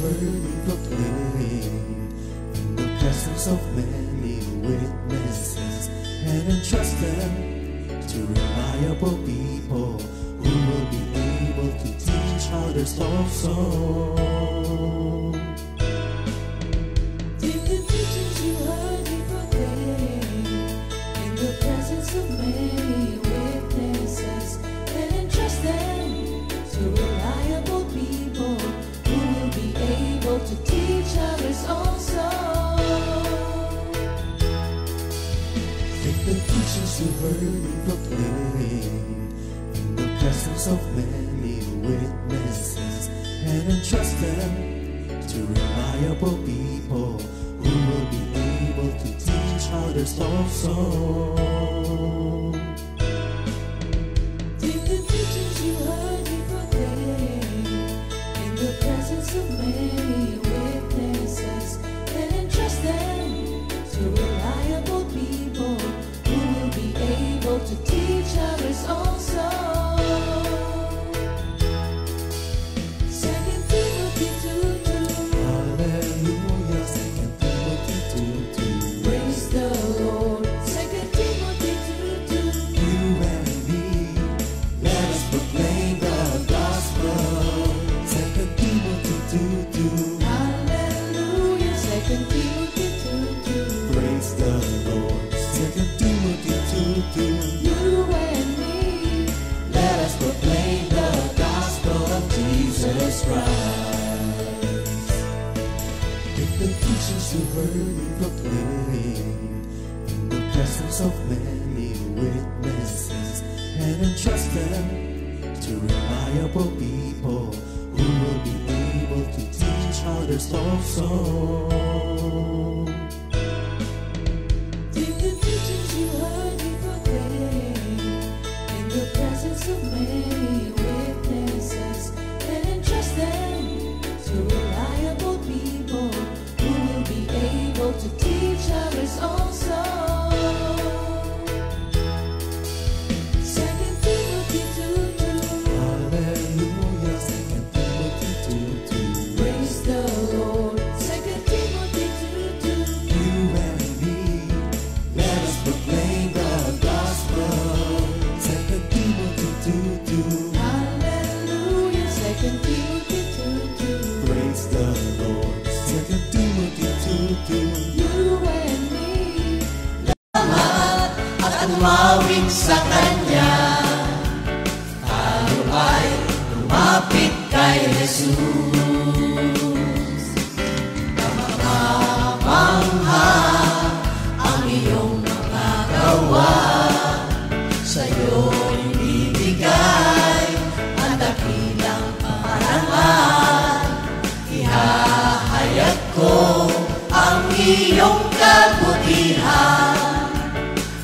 heard me proclaim in the presence of many witnesses, and entrust them to reliable people who will be able to teach others also. Take the teachings you heard me proclaim in the presence of many witnesses, and entrust them to reliable people who will be able to teach others also. Take the teachings you heard me proclaim in the presence of many witnesses, and entrust them to reliable people who will be able to teach others also. Take the teachings you heard me proclaim in the presence of many witnesses, and entrust them to reliable people who will be able to teach others also. 2 Timothy 2:2. Hallelujah, 2 Timothy 2:2. Praise the Lord. 2 Timothy 2:2. You and me, let us proclaim the gospel. 2 Timothy 2:2. Hallelujah. 2 Timothy 2:2. Praise the Lord. 2 Timothy 2:2. You and me, Let us proclaim the gospel of Jesus Christ. Take the teachings you heard me proclaim in the presence of many witnesses, and entrust them to reliable people who will be able to teach others also. take the teachings you heard me proclaim in the presence of many witnesses, and entrust them to reliable people who will be able to teach others also. 2 Timothy 2:2. Hallelujah, 2 Timothy 2:2. Praise the Lord. 2 Timothy 2:2. You and me, let us proclaim the gospel. 2 Timothy 2:2. Hallelujah. 2 Timothy 2:2. Praise the Lord. 2 Timothy 2:2. You and me, at umawit sa Kanya, tayo ay lumapit kay Jesus. Kamangha ang iyong mga gawa, sa'yo'y ibigay ang dakilang parangal. Ihahayag ko ang iyong kabutihan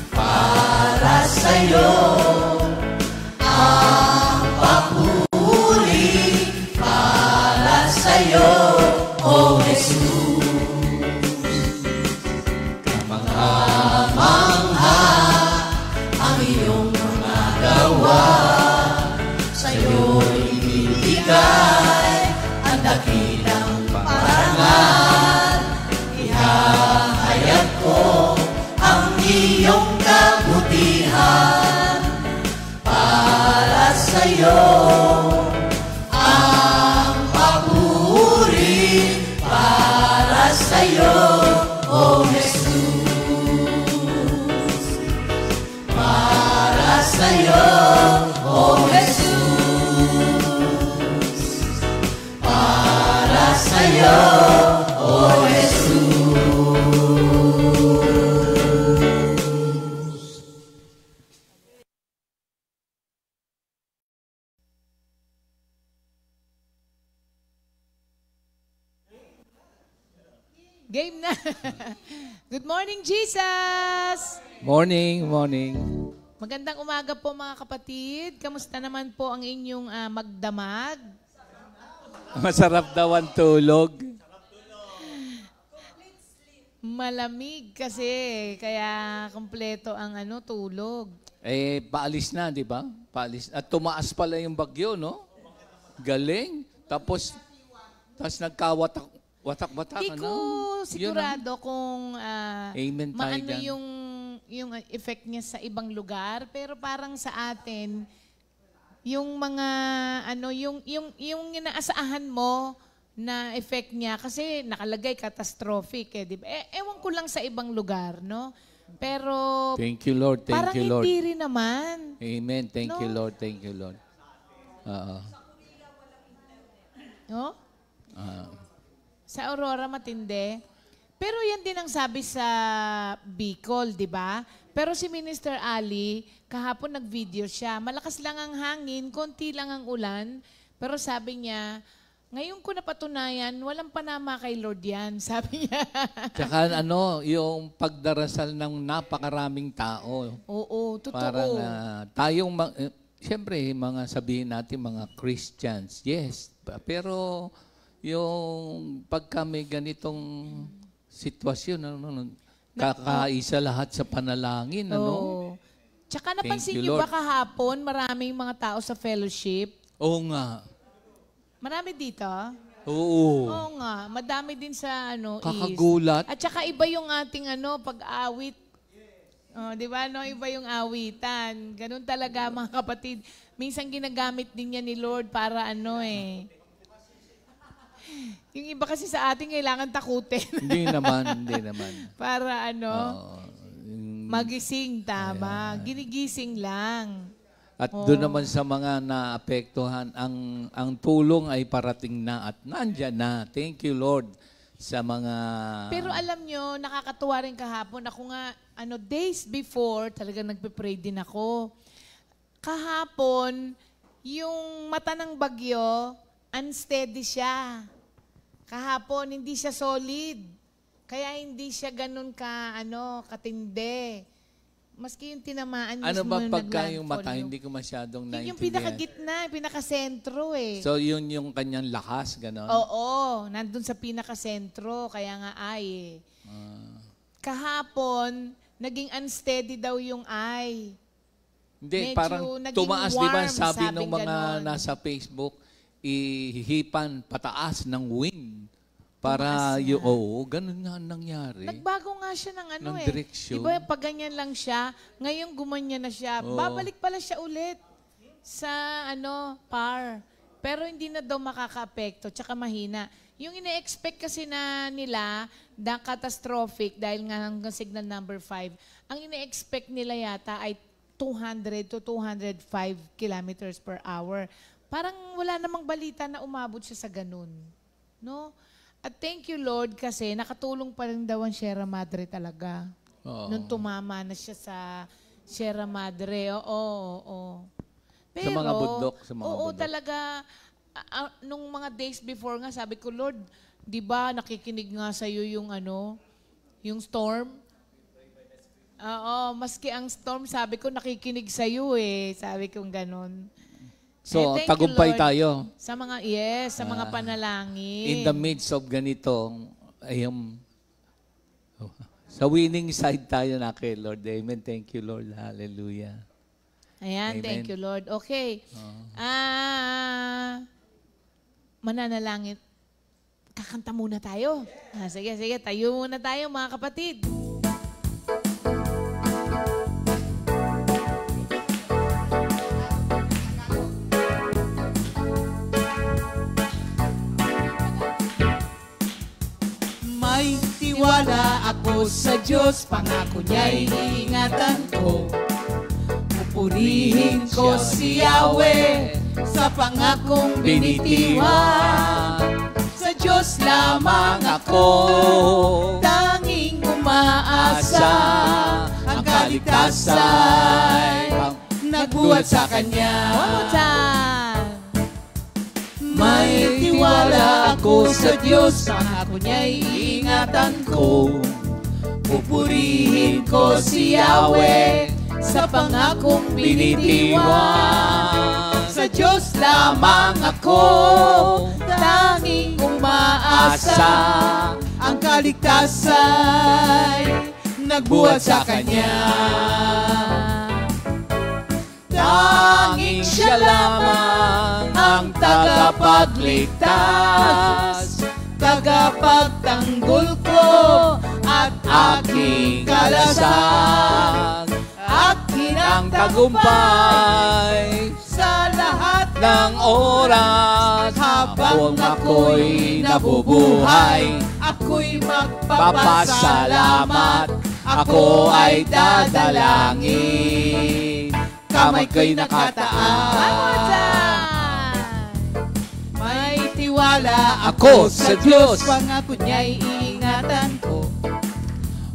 para sa'yo. Ang papuri para sa'yo, O Jesus. Kamangha-mangha ang iyong mga gawa, sa'yo'y ibigay ang dakilang parangal. Ihahayag ko ang iyong kabutihan para sa'yo. Ang papuri para sa'yo, O Jesus. Para sa'yo, O Jesus. Para sa'yo, O Jesus. Game na. Good morning, Jesus! Morning, morning. Magandang umaga po mga kapatid. Kamusta naman po ang inyong magdamag? Masarap daw ang tulog. Malamig kasi, kaya kompleto ang tulog. Eh, paalis na, di ba? Paalis. At tumaas pala yung bagyo, no? Galing. Tapos, Tapos nagkawatak-watak, Hindi ko sigurado kung Amen tayo maano dyan. yung effect niya sa ibang lugar, pero parang sa atin, yung mga yung inaasahan mo na effect niya kasi nakalagay catastrophic di ba? Ewan ko lang sa ibang lugar, no? Pero Thank you, Lord. Thank parang you, Lord. hindi rin naman. Amen. Thank No? you, Lord. Thank you, Lord. Oo. No? Ah. Sa Aurora matindi. Pero yan din ang sabi sa Bicol, di ba? Pero si Minister Ali, kahapon nag-video siya. Malakas lang ang hangin, konti lang ang ulan. Pero sabi niya, ngayon ko napatunayan, walang panama kay Lord yan. Sabi niya. Tsaka yung pagdarasal ng napakaraming tao. Oo, totoo. Parang siyempre, mga sabihin natin, mga Christians, yes. Pero yung pagka may ganitong sitwasyon, kakaisa lahat sa panalangin, Oo. Tsaka napansin Thank you, niyo ba Lord. kahapon, maraming mga tao sa fellowship? Oo nga. Marami dito? Oo. Oo nga, madami din sa East. Kakagulat. At saka iba yung ating pag-awit. Oh, di ba iba yung awitan. Ganun talaga mga kapatid. Minsan ginagamit din yan ni Lord para Yung iba kasi sa atin kailangan takutin. Hindi naman. para Oo. magising, tama. Ginigising lang. At doon naman sa mga naapektuhan, ang tulong ay parating na at nandyan na. Thank you, Lord, sa mga... Pero alam nyo, nakakatuwa rin kahapon. Ako nga, days before, talagang nagpe-pray din ako. Kahapon, yung mata ng bagyo, unsteady siya. Kahapon, hindi siya solid. Kaya hindi siya ganun katindi. Maski yung tinamaan mismo Ano ba yung pagka yung naglandfall, mata, hindi ko masyadong Yun naintindihan. yung pinakagitna, pinakasentro So, yun yung kanyang lakas, gano'n? Oo, nandun sa pinakasentro, kaya nga Kahapon, naging unsteady daw yung eye. Hindi, Medyo parang naging tumaas, di ba? warm, Sabi ng sabing mga ganon. nasa Facebook, ihipan pataas ng wind. Para Tumaas na. ganun nga ang nangyari. Nagbago nga siya ng Ng direksyon. Diba, pag ganyan lang siya, ngayon gumanyan na siya. Oo. Babalik pala siya ulit sa par. Pero hindi na daw makaka-apekto, tsaka mahina. Yung ine-expect kasi nila, na catastrophic, dahil nga hanggang signal number 5, ang ine-expect nila yata ay 200 to 205 kilometers per hour. Parang wala namang balita na umabot siya sa ganun. No? At thank you, Lord, kasi nakatulong pa rin daw ang Sierra Madre talaga. Oo. Nung tumama na siya sa Sierra Madre. Oo. Sa mga bundok, sa mga oo, bundok. talaga, nung mga days before nga, sabi ko, Lord, di ba nakikinig nga sa'yo yung yung storm? Oo, maski ang storm, sabi ko, nakikinig sa'yo sabi ko ganun. So, thank you, tagumpay Lord. tayo. Sa mga panalangin. In the midst of ganito, sa winning side tayo na kay Lord. Amen. Thank you, Lord. Hallelujah. Ayan, Amen. thank you, Lord. Okay. Mananalangin. Kakanta muna tayo. Sige, tayo muna tayo, mga kapatid. May tiwala ako sa Diyos, pangako niya'y iingatan ko. Pupurihin ko si Yahweh sa pangakong binitiwan. Sa Diyos lamang ako, tanging umaasa. Ang kaligtasan nagbuhat sa Kanya. One more time. May tiwala ako sa Diyos, pangako niya'y iingatan ko. Pupurihin ko si Yahweh sa pangakong binitiwan. Sa Diyos lamang ako, tanging umaasa. Ang kaligtasan nagbuhat sa Kanya. Tanging siya lamang ang tagapagligtas. tagapagtanggol ko at aking kalasag. Akin ang tagumpay sa lahat ng oras habang ako'y nabubuhay. Ako'y magpapasalamat, ako ay dadalangin. Kamay ko'y nakataas, may tiwala ako sa Diyos. Pangako niya'y ingatan ko.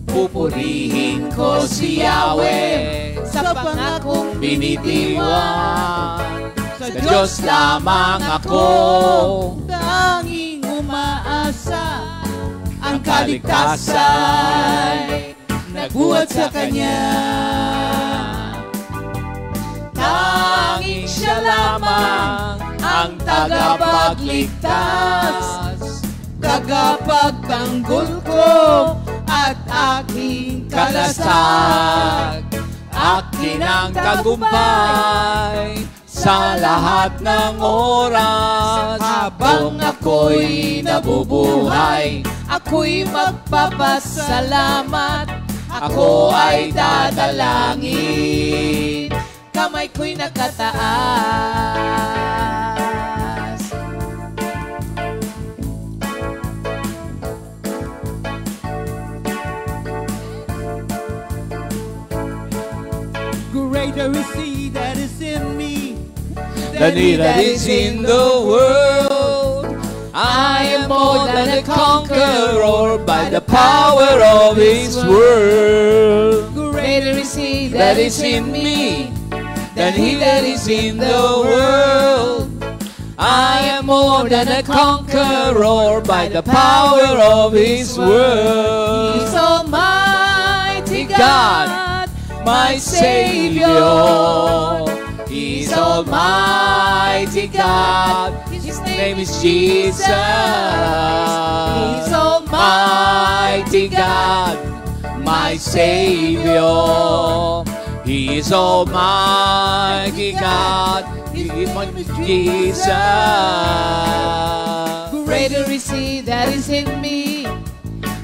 Pupurihin ko si Yahweh sa pangakong binitiwan. Sa Diyos lamang ako tanging umaasa. Ang kaligtasan nagbuhat sa Kanya. Tanging Siya lamang ang tagapagligtas, tagapagtanggol ko at aking kalasag. Akin ang tagumpay sa lahat ng oras habang ako'y nabubuhay. Ako'y magpapasalamat, ako ay dadalangin. Kamay ko'y nakataas. Greater is He that is in me than he that is in the world. I am more than a conqueror by the power of His word. Greater is He That is in me than he that is in the world. I am more than a conqueror by the power of His word. He's Almighty God, my Savior. He's Almighty God. His name is Jesus. He's Almighty God, my Savior. He is Almighty God. His name is Jesus. Greater is He that is in me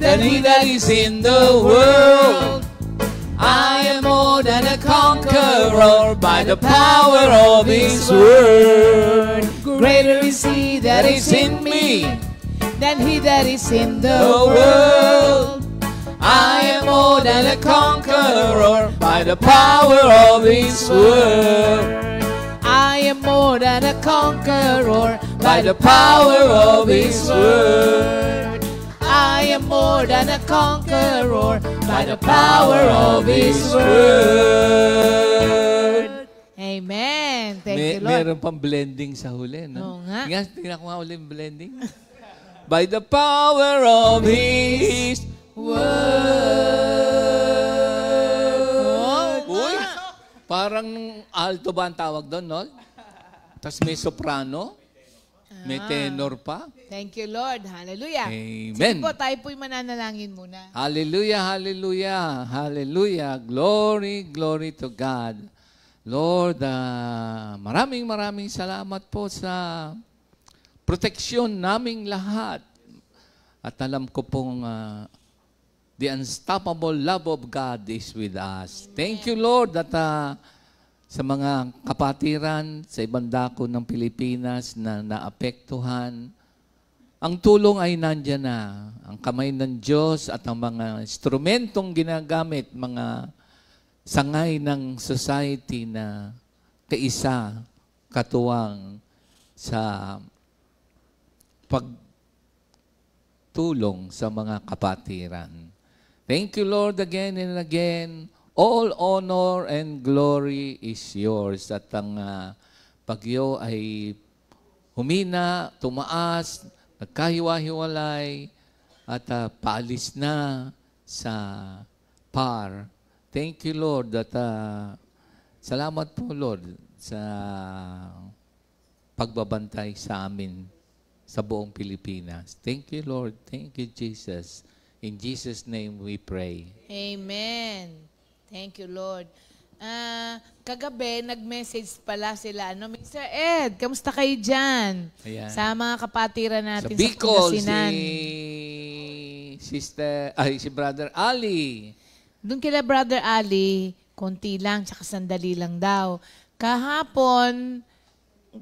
Than he that is in the world. I am more than a conqueror by the power of His word. Greater is He that is in me than he that is in the world. I am more than a conqueror by the power of His word. I am more than a conqueror By the power of His word. I am more than a conqueror By the power of His word. Amen. Thank you, Lord. Meron pang blending sa huli, no? Oo nga. Tingnan ko nga ulit yung blending. By the power of His word. Uy, parang alto ba ang tawag doon, no? Tapos may soprano, may tenor pa. Thank you, Lord. Hallelujah. Amen. Sige po, tayo po'y mananalangin muna. Hallelujah, hallelujah, hallelujah. Glory, glory to God. Lord, maraming salamat po sa proteksyon naming lahat. At alam ko pong the unstoppable love of God is with us. Thank you, Lord, that sa mga kapatiran sa ibang dako ng Pilipinas na naapektuhan, ang tulong ay nandyan na. Ang kamay ng Diyos at ang mga instrumentong ginagamit, mga sangay ng society na kaisa, katuwang sa pagtulong sa mga kapatiran. Thank you, Lord, again and again. All honor and glory is yours. At ang bagyo ay humina, tumaas, nagkahiwa-hiwalay, at paalis na sa PAR. Thank you, Lord, that salamat po, Lord, sa pagbabantay sa amin sa buong Pilipinas. Thank you, Lord. Thank you, Jesus. In Jesus' name we pray. Amen. Thank you, Lord. Kagabi, nag-message pala sila. Mr. Ed, kamusta kayo dyan? Ayan. Sa mga kapatiran Sa natin sa Bicol, Pangasinan. si si Brother Ali. Doon kila Brother Ali, konti lang, tsaka sandali lang daw. Kahapon,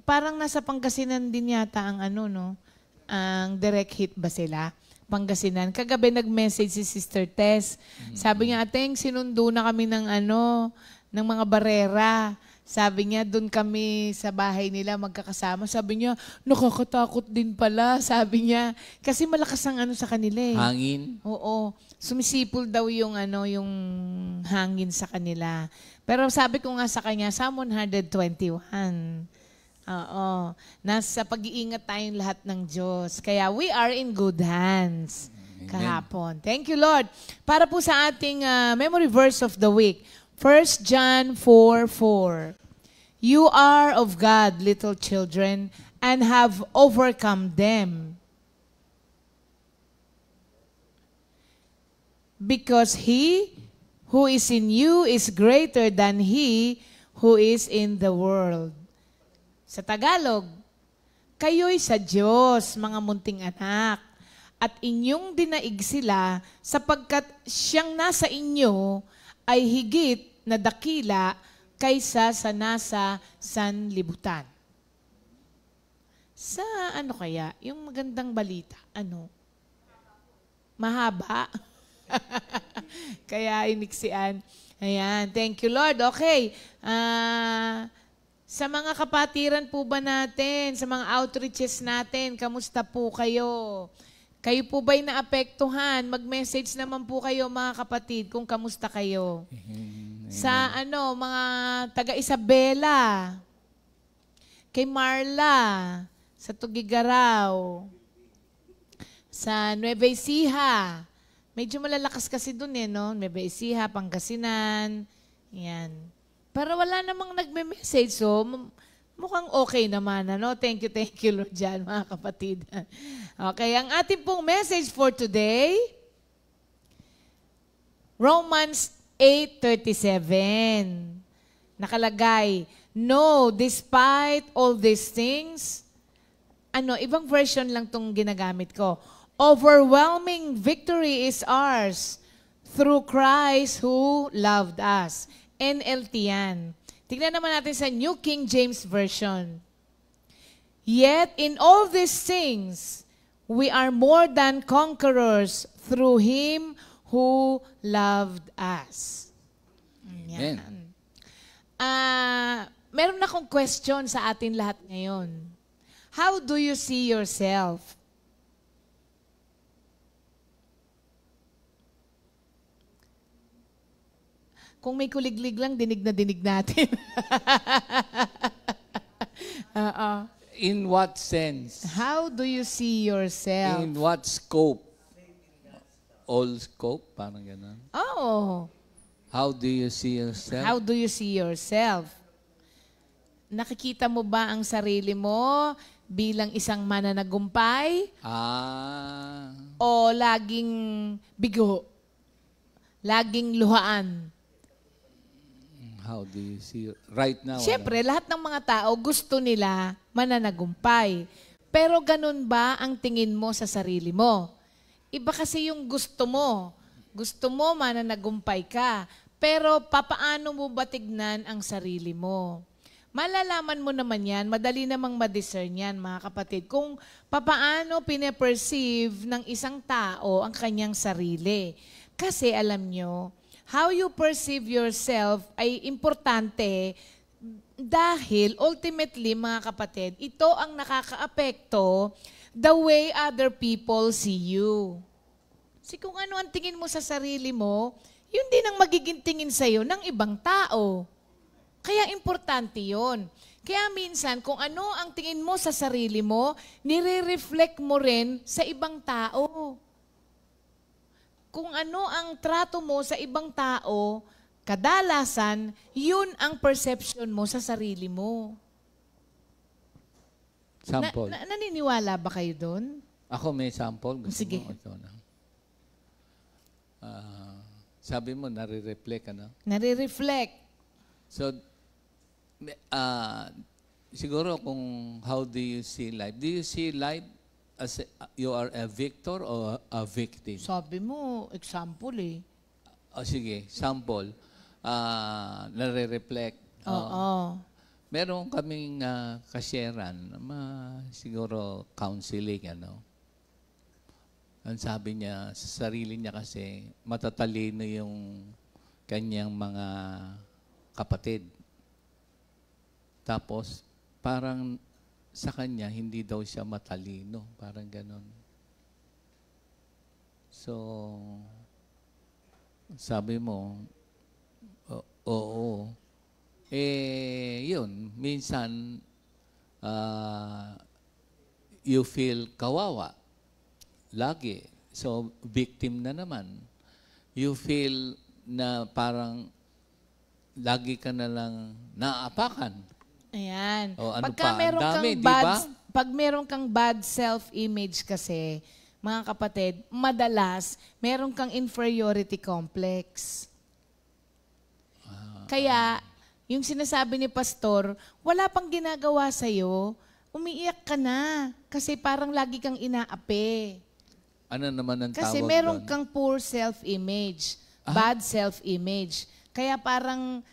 parang nasa Pangasinan din yata ang ano, no? Ang direct hit ba sila? Pangasinan. Kagabi nag-message si Sister Tess. Sabi niya, Ateng, sinundo na kami ng ano, ng mga barera. Sabi niya, doon kami sa bahay nila magkakasama. Sabi niya, nakakatakot din pala. Sabi niya, kasi malakas ang ano sa kanila eh. Hangin. Oo. Sumisipol daw yung ano, yung hangin sa kanila. Pero sabi ko nga sa kanya, Psalm 121. Oo. Nasa pag-iingat tayong lahat ng Diyos. Kaya we are in good hands. Kahapon. Thank you, Lord. Para po sa ating memory verse of the week, 1 John 4:4. You are of God, little children, and have overcome them. Because he who is in you is greater than he who is in the world. Sa Tagalog, kayo'y sa Diyos, mga munting anak, at inyong dinaig sila sapagkat siyang nasa inyo ay higit na dakila kaysa sa nasa sanlibutan. Sa ano kaya? Yung magandang balita. Ano? Mahaba? Kaya iniksian. Ayan. Thank you, Lord. Okay. Sa mga kapatiran po ba natin, sa mga outreaches natin, kamusta po kayo? Kayo po ba'y naapektuhan? Mag-message naman po kayo, mga kapatid, kung kamusta kayo. Sa ano, mga taga-Isabela, kay Marla, sa Tugigaraw, sa Nueva Ecija. Medyo malalakas kasi dun eh, no? Nueva Ecija, Pangasinan, yan. Pero wala namang nagme-message, so mukhang okay naman, ano? Thank you, Lord, dyan, mga kapatid. Okay, ang ating pong message for today, Romans 8:37. Nakalagay, no, despite all these things, ibang version lang tong ginagamit ko. Overwhelming victory is ours through Christ who loved us. NLT yan. Tignan naman natin sa New King James Version. Yet in all these things, we are more than conquerors through Him who loved us. Yan. Meron akong question sa atin lahat ngayon. How do you see yourself? Kung may kuliglig lang, dinig na dinig natin. In what sense? How do you see yourself? In what scope? All scope? Parang gano'n. Oh. How do you see yourself? How do you see yourself? Nakikita mo ba ang sarili mo bilang isang mananagumpay? O laging bigo? Laging luhaan? How do you see right now? Siyempre, lahat ng mga tao gusto nila mananagumpay. Pero ganun ba ang tingin mo sa sarili mo? Iba kasi yung gusto mo. Gusto mo mananagumpay ka. Pero papaano mo ba tignan ang sarili mo? Malalaman mo naman yan, madali namang ma-discern yan, mga kapatid, kung papaano pine-perceive ng isang tao ang kanyang sarili. Kasi alam nyo, how you perceive yourself ay importante dahil ultimately, mga kapatid, ito ang nakakaapekto the way other people see you. Kasi kung ano ang tingin mo sa sarili mo, yun din ang magiging tingin sa'yo ng ibang tao. Kaya importante yun. Kaya minsan, kung ano ang tingin mo sa sarili mo, nire-reflect mo rin sa ibang tao. Kung ano ang trato mo sa ibang tao, kadalasan, yun ang perception mo sa sarili mo. Sample. Naniniwala ba kayo doon? Ako may sample. Gusto Sige. mo? Ito na. Sabi mo, nare-reflect, ano? Nare-reflect. So, siguro kung how do you see life? Do you see life you are a victor or a victim? Sabi mo, example eh. Sige, sample. Nare-reflect. Oo. Meron kaming kasyeran, siguro counseling, Ang sabi niya, sa sarili niya kasi, matatalino yung kanyang mga kapatid. Tapos, parang sa kanya, hindi daw siya matalino. Parang ganon. So, sabi mo, oo. Yun, minsan, you feel kawawa. Lagi. So, victim na naman. You feel na parang lagi ka na lang naaapakan. Ayan. O, ano Pagka pa? meron Dami, kang di bad, ba? pag meron kang bad self-image kasi, mga kapatid, madalas, meron kang inferiority complex. Kaya, yung sinasabi ni Pastor, wala pang ginagawa sa'yo, umiiyak ka na. Kasi parang lagi kang inaapi. Ano naman ang Kasi tawag meron doon? kang poor self-image, bad self-image. Kaya parang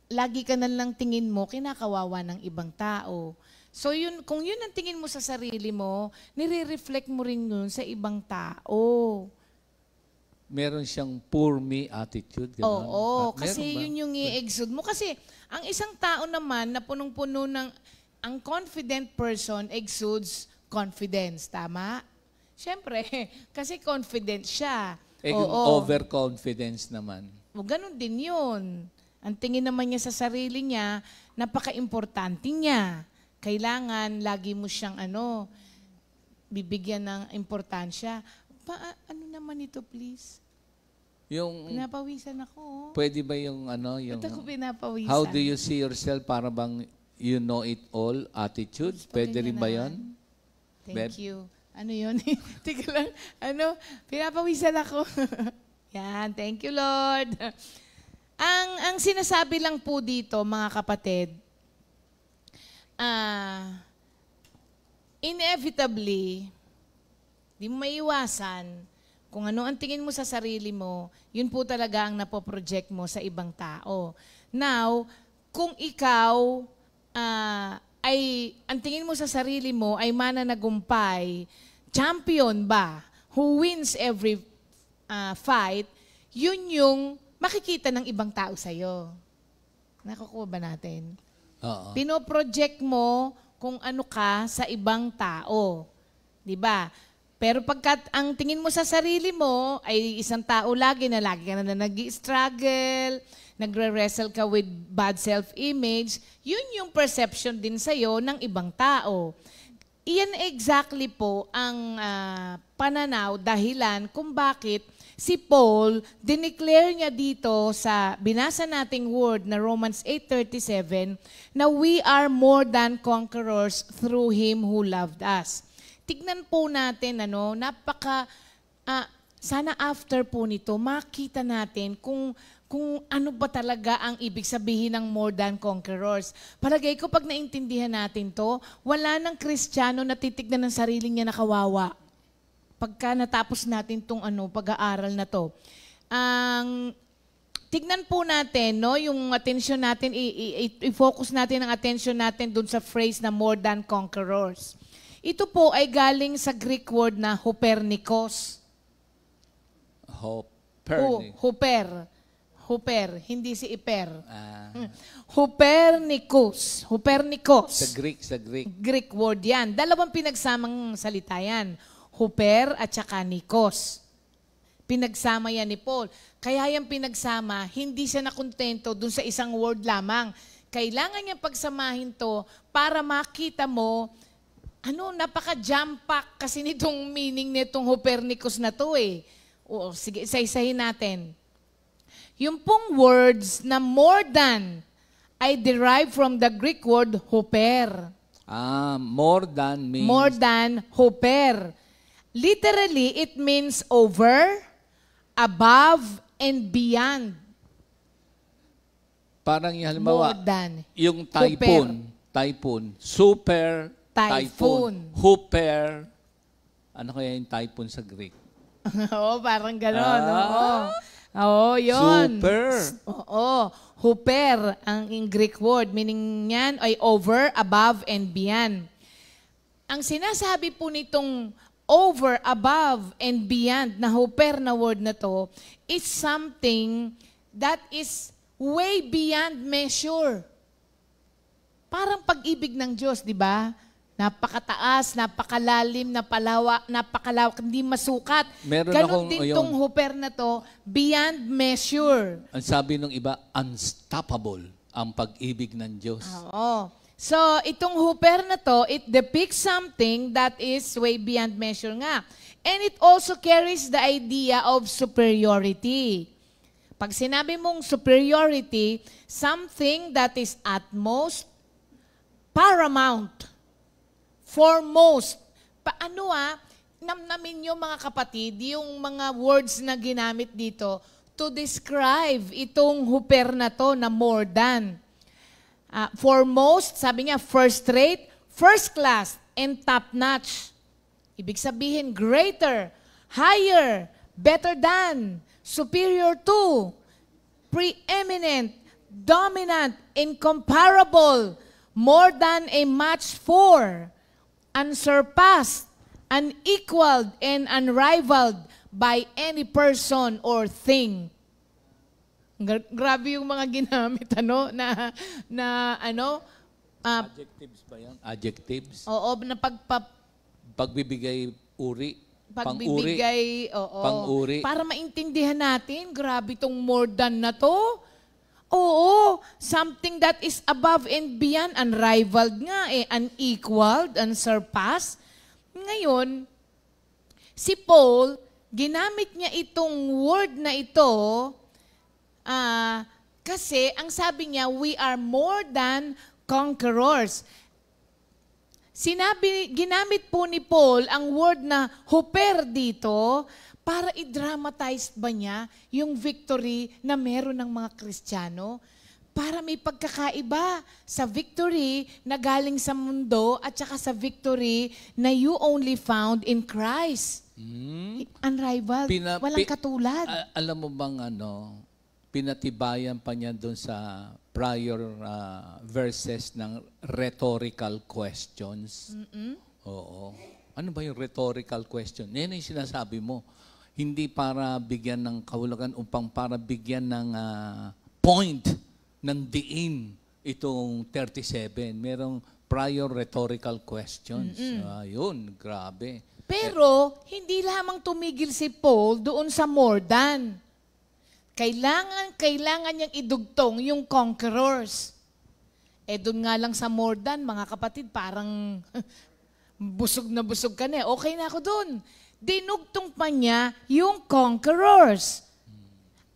lagi ka na lang tingin mo, kinakawawa ng ibang tao. So yun, kung yun ang tingin mo sa sarili mo, nire-reflect mo rin yun sa ibang tao. Meron siyang poor me attitude. Ganun. Oo, Meron kasi ba? yun yung i-exude mo. Kasi ang isang tao naman na punong-puno ng, ang confident person exudes confidence, tama? Siyempre, kasi confident siya. Yung overconfidence naman. O, ganun din yun. Ang tingin naman niya sa sarili niya, napaka-importante niya. Kailangan, lagi mo siyang bibigyan ng importansya. Ano naman ito, please? Yung, Pinapawisan ako. pwede ba yung yung... Ba't ako pinapawisan? How do you see yourself para bang you know it all attitude? Pwede rin ba yun? Thank Beb? you. Ano yun? Tika lang. Pinapawisan ako. Yan. Thank you, Lord. Ang sinasabi lang po dito, mga kapatid, inevitably, di mo maiwasan, kung ano ang tingin mo sa sarili mo, yun po talaga ang napoproject mo sa ibang tao. Now, kung ikaw ang tingin mo sa sarili mo ay mananagumpay, champion ba, who wins every fight, yun yung makikita ng ibang tao sa'yo. Nakukuha ba natin? Oo. Pinoproject mo kung ano ka sa ibang tao. 'Di ba? Pero pagkat ang tingin mo sa sarili mo ay isang tao lagi ka na nag-struggle, nagre-wrestle ka with bad self-image, yun yung perception din sa'yo ng ibang tao. Iyan exactly po ang pananaw, dahilan kung bakit si Paul, dineclare niya dito sa binasa nating word na Romans 8:37, na we are more than conquerors through Him who loved us. Tignan po natin, sana after po nito, makita natin kung ano ba talaga ang ibig sabihin ng more than conquerors. Palagay ko, pag naintindihan natin to, wala nang Kristiyano na titignan ng sarili niya na kawawa. Pagka natapos natin itong pag-aaral na to. Tignan po natin, yung attention natin, i-focus natin ang attention natin dun sa phrase na more than conquerors. Ito po ay galing sa Greek word na hupernikos. Huper, hindi si Iper. Hupernikos. Sa Greek. Greek word yan. Dalawang pinagsamang salita yan. Huper at saka nikos. Pinagsama yan ni Paul. Kaya yung pinagsama, hindi siya nakontento dun sa isang word lamang. Kailangan niya pagsamahin to para makita mo, napaka-jam pack kasi nitong meaning nitong Hupernicus na to eh. O, sige, isa-isahin natin. Yung pong words na more than ay derived from the Greek word huper. More than means... More than huper. Literally, it means over, above, and beyond. Parang halimbawa, More than. yung typhoon, super, typhoon, huper, Ano kaya yung typhoon sa Greek? Oo, parang gano'n. Oo. Oo, yun. Super. Oo. Huper ang Greek word. Meaning yan ay over, above, and beyond. Ang sinasabi po nitong over, above, and beyond na huper na word na to is something that is way beyond measure. Parang pag-ibig ng Diyos, di ba? Napakataas, napakalalim, napakalawak, hindi masukat. Meron Ganon akong- din ayun. tong huper na to, beyond measure. Ang sabi ng iba, unstoppable ang pag-ibig ng Diyos. Oo. So, itong huper na to, it depicts something that is way beyond measure nga. And it also carries the idea of superiority. Pag sinabi mong superiority, something that is utmost, paramount, foremost. Paano namnamin nyo mga kapatid, yung mga words na ginamit dito to describe itong huper na to na more than. Foremost, sabi niya, first rate, first class, and top notch. Ibig sabihin, greater, higher, better than, superior to, preeminent, dominant, incomparable, more than a match for, unsurpassed, unequaled, and unrivaled by any person or thing. Grabe yung mga ginamit, Adjectives ba yan? Adjectives? oo, na Pagbibigay uri. pagbibigay, oo. Pang-uri. Para maintindihan natin, grabe tong more than na to. Oo, something that is above and beyond, unrivaled nga unequaled, unsurpassed. Ngayon, si Paul, ginamit niya itong word na ito kasi ang sabi niya, we are more than conquerors. Ginamit po ni Paul ang word na huper dito para i-dramatize ba niya yung victory na meron ng mga Kristiyano? Para may pagkakaiba sa victory na galing sa mundo at saka sa victory na you only found in Christ. Unrivaled. Walang katulad. Alam mo bang pinatibayan pa niya doon sa prior verses ng rhetorical questions? Oo. Ano ba yung rhetorical question? Yan yung sinasabi mo. Hindi para bigyan ng kahulugan, upang para bigyan ng point ng diin itong 37. Merong prior rhetorical questions. Yun, grabe. Pero, hindi lamang tumigil si Paul doon sa more than. Kailangan niyang idugtong yung conquerors. Doon nga lang sa more than, mga kapatid, parang busog na busog ka na. Okay na ako doon. Dinugtong pa niya yung conquerors.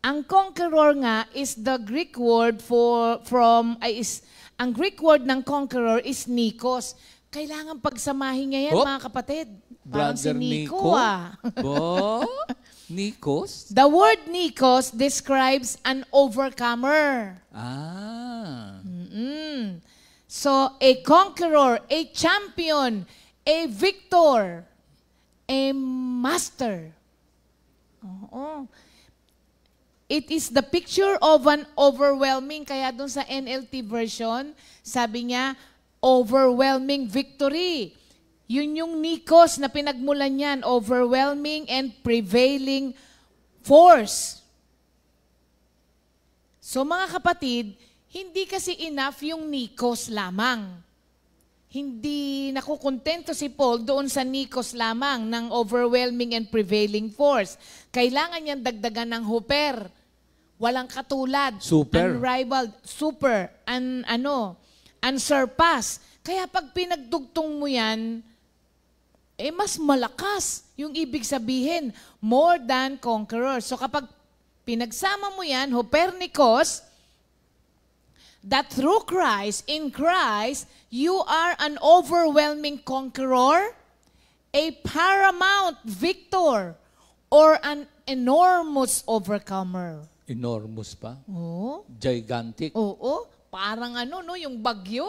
Ang conqueror nga is the Greek word ang Greek word ng conqueror is Nikos. Kailangan pagsamahin niya yan, mga kapatid. Parang si Nico, Bo? Nikos? The word Nikos describes an overcomer. So, a conqueror, a champion, a victor, a master. Oo. It is the picture of an overwhelming, kaya dun sa NLT version, sabi niya, overwhelming victory. Yun yung Nikos na pinagmulan niyan, overwhelming and prevailing force. So mga kapatid, hindi kasi enough yung Nikos lamang. Hindi nakukontento si Paul doon sa Nikos lamang ng overwhelming and prevailing force. Kailangan niyang dagdagan ng huper. Walang katulad. Super. Unrivaled. Super. Unsurpassed. Kaya pag pinagdugtong mo yan, mas malakas yung ibig sabihin. More than conquerors. So kapag pinagsama mo yan, Hupernikos, that through Christ, in Christ, you are an overwhelming conqueror, a paramount victor, or an enormous overcomer. Enormous pa? Oo. Gigantic? Oo. Parang yung bagyo.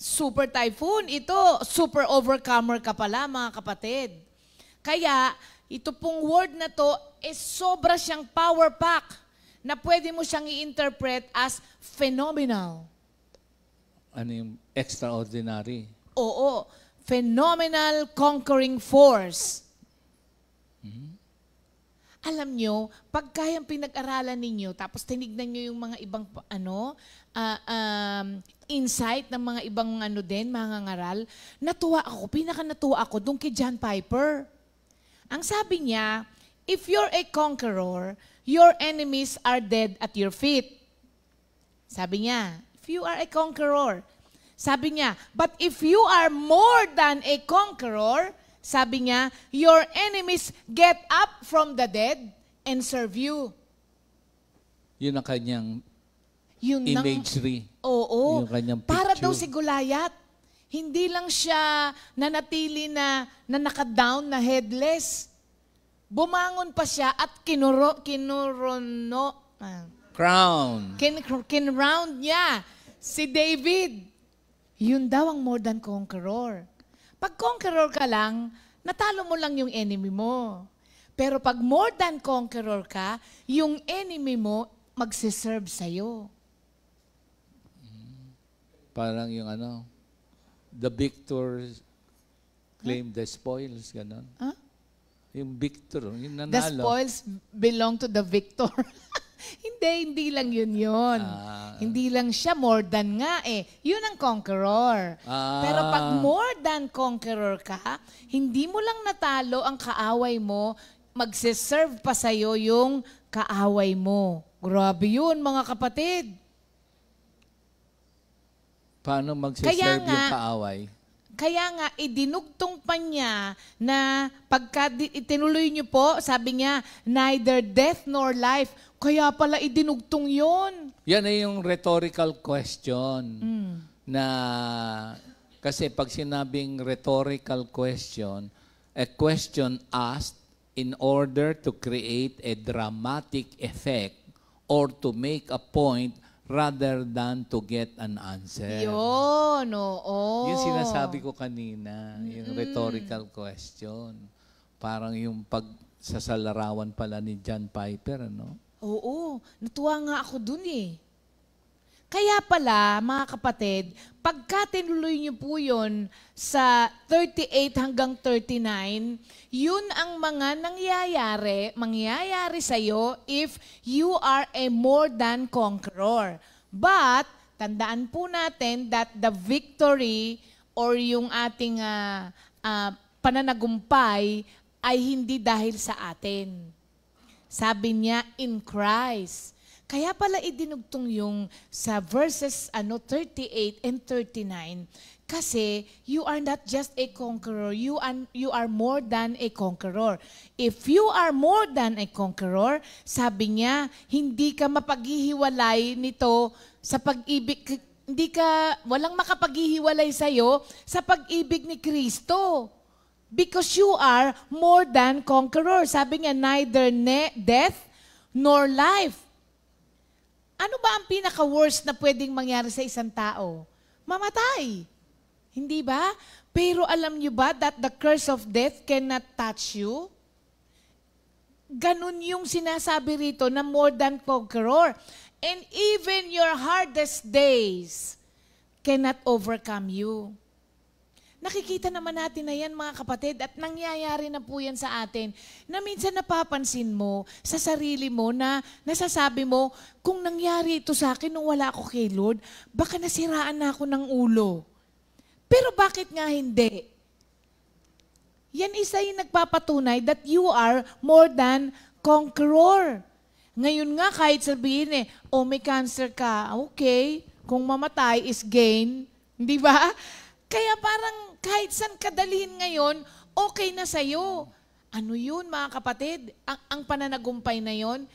super typhoon. Ito, super overcomer ka pala, mga kapatid. Kaya, ito pong word na to, sobra siyang power pack na pwede mo siyang i-interpret as phenomenal. Ano yung extraordinary? Oo, phenomenal conquering force. Alam nyo, pag kayang pinag-aralan ninyo, tapos tinignan nyo yung mga ibang insight ng mga ibang mga ngaral, pinaka natuwa ako doon kay John Piper. Ang sabi niya, if you're a conqueror, your enemies are dead at your feet. Sabi niya, if you are a conqueror. Sabi niya, but if you are more than a conqueror, sabi niya, your enemies get up from the dead and serve you. Yun ang kanyang Yun imagery. Oo. Yung kanyang picture. Para daw si Goliath, hindi lang siya nanatili na naka-down, na headless. Bumangon pa siya at kinround niya si David. Yun daw ang more than conqueror. Pag conqueror ka lang, natalo mo lang yung enemy mo. Pero pag more than conqueror ka, yung enemy mo magsiserve sa'yo. Parang yung the victors claim the spoils, gano'n. Huh? Yung victor, yung nanalo. The spoils belong to the victor. Hindi lang yun. Hindi lang siya, more than nga eh. Yun ang conqueror. Pero pag more than conqueror ka, hindi mo lang natalo ang kaaway mo, magsiserve pa sa'yo yung kaaway mo. Grabe yun, mga kapatid. Paano magsiserve yung kaaway? Kaya nga, idinugtong pa niya na pagka itinuloy niyo po, sabi niya, neither death nor life. Kaya pala idinugtong yon. Yan ay yung rhetorical question. Na, kasi pag sinabing rhetorical question, a question asked in order to create a dramatic effect or to make a point rather than to get an answer. Yun, oo. Yung sinasabi ko kanina, yung rhetorical question. Parang yung pagsasalarawan pala ni John Piper, Oo, natuwa nga ako dun eh. Kaya pala, mga kapatid, pagka tinuloy niyo po yun sa 38 hanggang 39, yun ang mga mangyayari sa'yo if you are a more than conqueror. But, tandaan po natin that the victory or yung ating pananagumpay ay hindi dahil sa atin. Sabi niya, in Christ. Kaya pala idinugtong yung sa verses 38 and 39 kasi you are not just a conqueror, you are more than a conqueror. If you are more than a conqueror, sabi niya, hindi ka mapaghihiwalay nito sa pag-ibig, walang makapaghihiwalay sa'yo sa pag-ibig ni Kristo. Because you are more than conqueror. Sabi niya, neither death nor life. Ano ba ang pinaka-worst na pwedeng mangyari sa isang tao? Mamatay. Hindi ba? Pero alam niyo ba that the curse of death cannot touch you? Ganun yung sinasabi rito na more than conqueror. And even your hardest days cannot overcome you. Nakikita naman natin na yan, mga kapatid, at nangyayari na po yan sa atin, na minsan napapansin mo sa sarili mo na nasasabi mo, kung nangyari ito sa akin nung wala ako kay Lord, baka nasiraan na ako ng ulo. Pero bakit nga hindi? Yan isa yung nagpapatunay that you are more than conqueror. Ngayon nga, kahit sabihin may cancer ka, okay, kung mamatay is gain, di ba? Kaya parang kahit saan kadalhin ngayon, okay na sa'yo. Ano yun, mga kapatid? Ang pananagumpay na yun,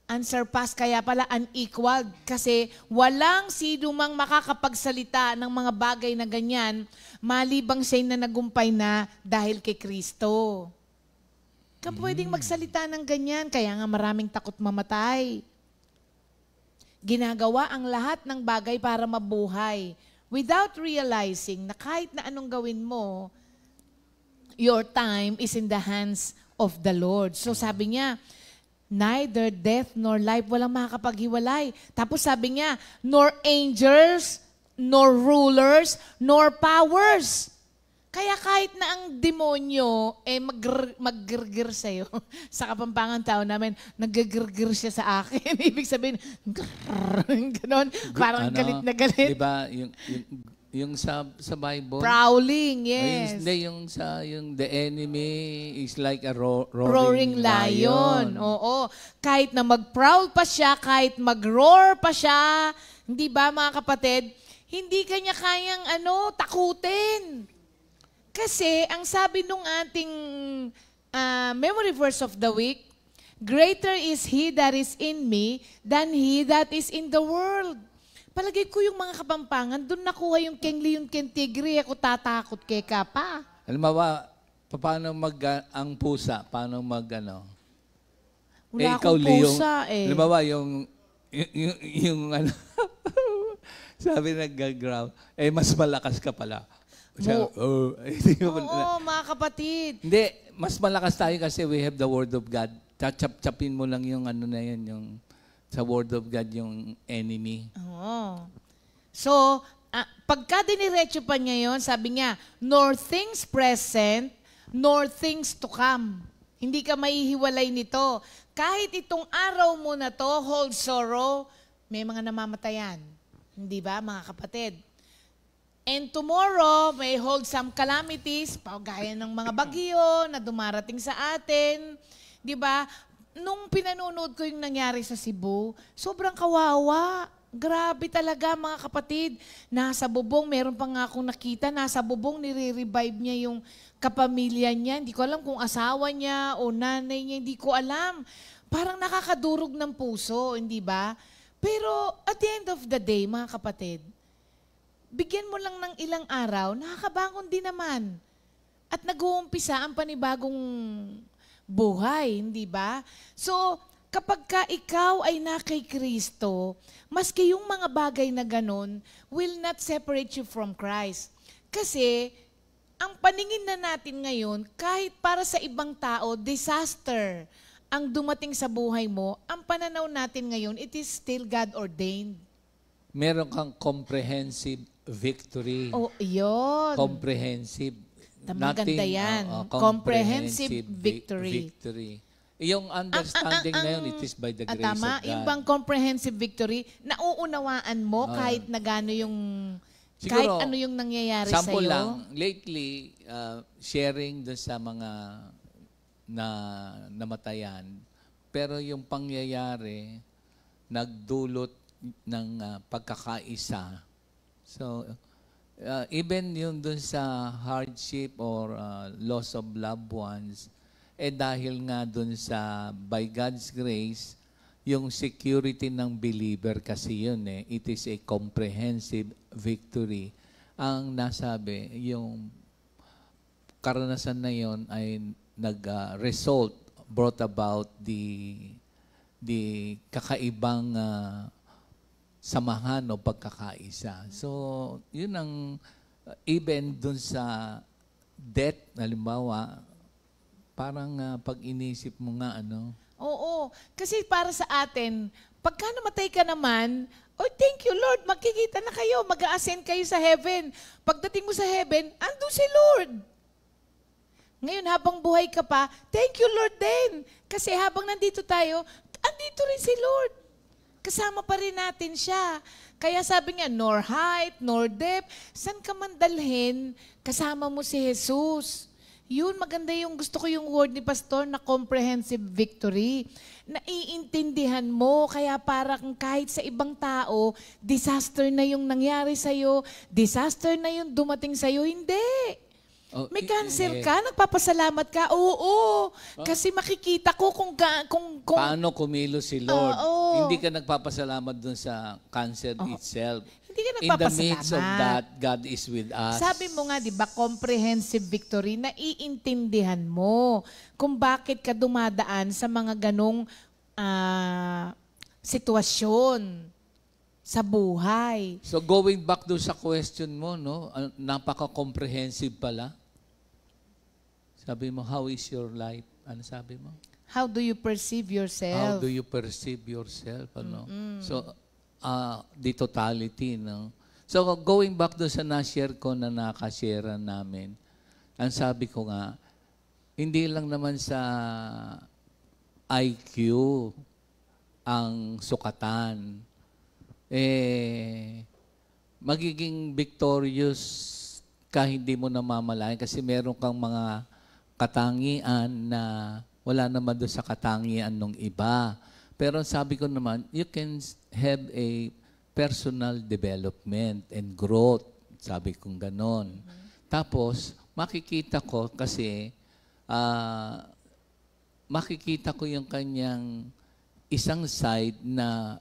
unsurpassed, kaya pala unequaled. Kasi walang sino mang makakapagsalita ng mga bagay na ganyan, malibang siya'y nanagumpay na dahil kay Kristo. Ka pwedeng magsalita ng ganyan, kaya nga maraming takot mamatay. Ginagawa ang lahat ng bagay para mabuhay. without realizing na kahit na anong gawin mo, your time is in the hands of the Lord. So sabi niya, neither death nor life, walang makakapaghiwalay. Tapos sabi niya, nor angels, nor rulers, nor powers. Kaya kahit na ang demonyo, mag-girgir sa'yo. Sa Kapampangan tao namin, nag-girgir siya sa akin. Ibig sabihin, ganon, parang galit na galit. Diba, yung sa Bible? Prowling, yes. Hindi, yung the enemy is like a roaring lion. Oo. Kahit na mag-prowl pa siya, kahit mag-roar pa siya, hindi ba mga kapatid, hindi kanya kayang takutin. Kasi, ang sabi nung ating memory verse of the week, greater is He that is in me than he that is in the world. Palagay ko yung mga Kapampangan, doon nakuha yung King Leon Kentigre, ako tatakot kay Kapa. Halimbawa, paano ang pusa? Paano Wala akong pusa Halimbawa, yung sabi nag-growl, mas malakas ka pala. Oo, mga kapatid. Hindi, mas malakas tayo kasi we have the Word of God. Chap-chapin mo lang yung yung sa Word of God yung enemy. Oo. So, pagka diniretso pa niya yun, sabi niya, nor things present, nor things to come. Hindi ka maihiwalay nito. Kahit itong araw mo na to, hold sorrow, may mga namamatayan. Hindi ba, mga kapatid? And tomorrow, may hold some calamities, gaya ng mga bagyo na dumarating sa atin. Di ba? Nung pinanonood ko yung nangyari sa Cebu, sobrang kawawa. Grabe talaga mga kapatid. Nasa bubong, meron pa nga akong nakita, nasa bubong, nire-revive niya yung kapamilya niya. Hindi ko alam kung asawa niya o nanay niya, hindi ko alam. Parang nakakadurog ng puso, hindi ba? Pero at the end of the day, mga kapatid, bigyan mo lang ng ilang araw, nakakabangon din naman. At nag-uumpisa ang panibagong buhay, hindi ba? So, kapag ka ikaw ay na kay Kristo, maski yung mga bagay na ganun will not separate you from Christ. Kasi, ang paningin na natin ngayon, kahit para sa ibang tao, disaster ang dumating sa buhay mo, ang pananaw natin ngayon, it is still God-ordained. Meron kang comprehensive victory. Oh, yun. Comprehensive. Maganda yan. Comprehensive victory. Yung understanding na yun, it is by the grace of God. Yung bang comprehensive victory, nauunawaan mo kahit na gano yung, siguro, kahit ano yung nangyayari sa'yo? Sample lang, lately, sharing doon sa mga namatayan, pero yung pangyayari, nagdulot ng pagkakaisa. So, even yun dun sa hardship or loss of loved ones, dahil nga dun sa by God's grace, yung security ng believer kasi yun it is a comprehensive victory. Ang nasabi, yung karanasan na yun ay nag-result, brought about the kakaibang samahan o pagkakaisa. So, yun ang even dun sa death, halimbawa, parang pag inisip mo nga, Oo. Kasi para sa atin, pagka namatay ka naman, thank you Lord, magkikita na kayo, mag-a-ascend kayo sa heaven. Pagdating mo sa heaven, andun si Lord. Ngayon, habang buhay ka pa, thank you Lord din. Kasi habang nandito tayo, andito rin si Lord. Kasama pa rin natin siya. Kaya sabi niya, nor height, nor depth, saan ka man dalhin, kasama mo si Jesus. Yun, maganda yung gusto ko yung word ni Pastor na comprehensive victory. Naiintindihan mo, kaya parang kahit sa ibang tao, disaster na yung nangyari sa'yo, disaster na yung dumating sa'yo, hindi. May cancer ka, nagpapasalamat ka, oo. Kasi makikita ko kung paano kumilos si Lord. Hindi ka nagpapasalamat dun sa cancer itself. Hindi ka In the nagpapasalamat. midst of that, God is with us. Sabi mo nga, di ba, comprehensive victory, naiintindihan mo kung bakit ka dumadaan sa mga ganong sitwasyon. sa buhay. So going back doon sa question mo, no, napaka-comprehensive pala. Sabi mo, how is your life? Ano sabi mo? How do you perceive How yourself? do you perceive yourself? Ano? So, the totality. No? So, going back doon sa na-share ko na nakashare namin, ang sabi ko nga, hindi lang naman sa IQ ang sukatan. Magiging victorious ka hindi mo namamalayan kasi meron kang mga katangian na wala naman doon sa katangian ng iba. Pero sabi ko naman, you can have a personal development and growth. Sabi kong ganon. Tapos, makikita ko kasi, makikita ko yung kanyang isang side na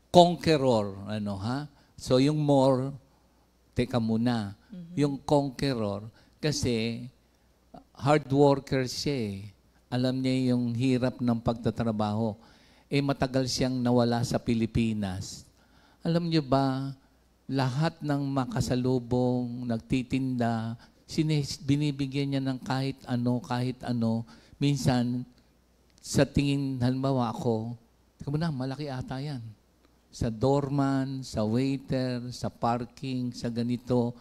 conqueror. Ano, ha? So, yung more, teka muna, yung conqueror, kasi hard worker siya eh. Alam niya yung hirap ng pagtatrabaho. Matagal siyang nawala sa Pilipinas. Alam niyo ba, lahat ng makasalubong, nagtitinda, binibigyan niya ng kahit ano. Minsan, sa tingin, halimbawa ako, teka muna, malaki ata yan. Sa doorman, sa waiter, sa parking, sa ganito.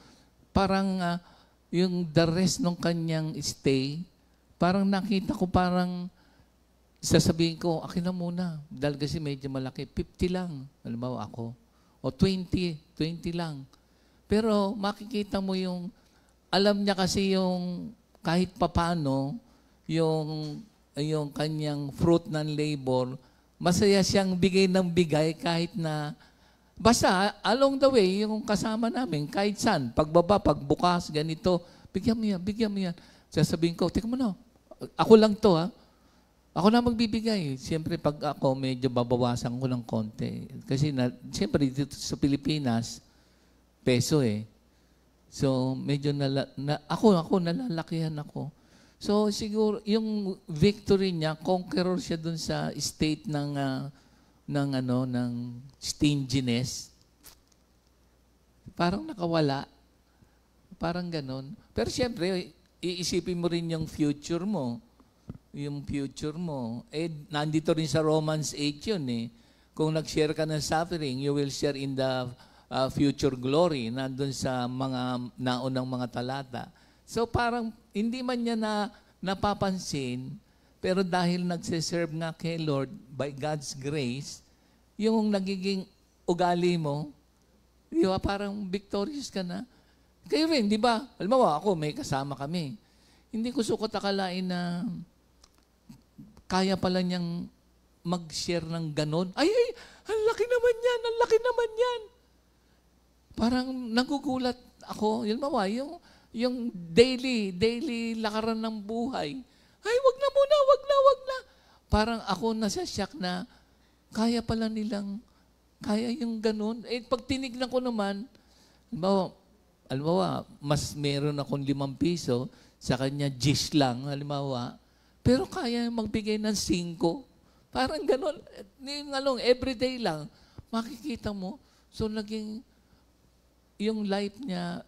Parang yung the rest ng kanyang stay, parang nakita ko parang sasabihin ko, akin na muna. Dahil kasi medyo malaki, 50 lang. Halimbawa ako. O 20 lang. Pero makikita mo yung, alam niya kasi yung kahit papano, yung kanyang fruit ng labor, masaya siyang bigay ng bigay kahit na, basta along the way, yung kasama namin, kahit saan, pagbaba, pagbukas, ganito, bigyan mo yan. Sasabihin ko, teka mo na, ako lang to ha. Ako na magbibigay. Siyempre, pag ako, medyo babawasan ko ng konti. Kasi, siyempre, dito sa Pilipinas, peso eh. So, medyo ako, nalalakihan ako. So, siguro, yung victory niya, conqueror siya dun sa state ng stinginess. Parang nakawala. Parang ganon. Pero siyempre, iisipin mo rin yung future mo. Yung future mo. Nandito rin sa Romans 8 yun eh. Kung nag-share ka ng suffering, you will share in the future glory. Nandun sa mga naunang mga talata. So parang hindi man niya napapansin, pero dahil nagsiserve nga kay Lord by God's grace, yung nagiging ugali mo, di ba, parang victorious ka na. Kayo rin, di ba? Halimbawa ako, may kasama kami. Hindi ko sukot akalain na kaya pala niyang mag-share ng ganon. Ay, ang laki naman yan, ang laki naman yan. Parang nagugulat ako. Halimbawa, yung daily lakaran ng buhay. Ay, wag na muna, wag na. Parang ako nasasyak na kaya pala nilang, kaya yung ganun. Pag tinignan ko naman, halimbawa, mas meron akong 5 piso, sa kanya 10 lang, halimbawa, pero kaya magbigay ng 5. Parang ganun. Everyday lang, makikita mo. So, naging, yung life niya,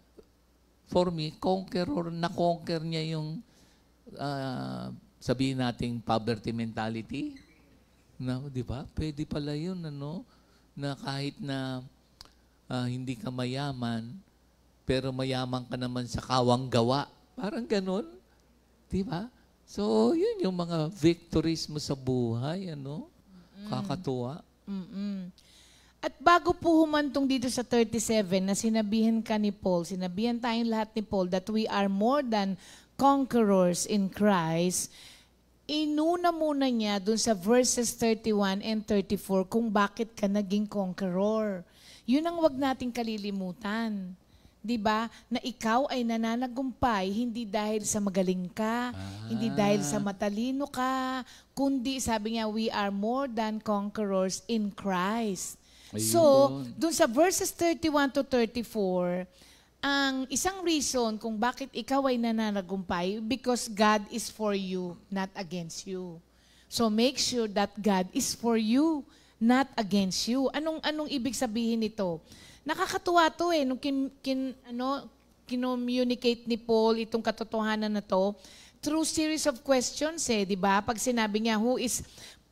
for me, conqueror, na-conquer niya yung, sabihin nating poverty mentality. Di ba? Pwede pala yun, na kahit na hindi ka mayaman, pero mayaman ka naman sa kawang gawa. Parang ganun. Di ba? So, yun yung mga victories mo sa buhay, Kakatuwa. At bago po humantong dito sa 37 na sinabihan ka ni Paul, sinabihan tayong lahat ni Paul that we are more than conquerors in Christ, inuna muna niya dun sa verses 31 and 34 kung bakit ka naging conqueror. Yun ang wag nating kalilimutan. 'Di ba? Na ikaw ay nananagumpay hindi dahil sa magaling ka, hindi dahil sa matalino ka, kundi sabi niya, we are more than conquerors in Christ. Ayun. So, dun sa verses 31 to 34, ang isang reason kung bakit ikaw ay nananagumpay, because God is for you, not against you. So make sure that God is for you, not against you. Anong ibig sabihin nito? Nakakatuwa to eh, nung kinommunicate ni Paul itong katotohanan na to, through series of questions eh, di ba? Pag sinabi niya,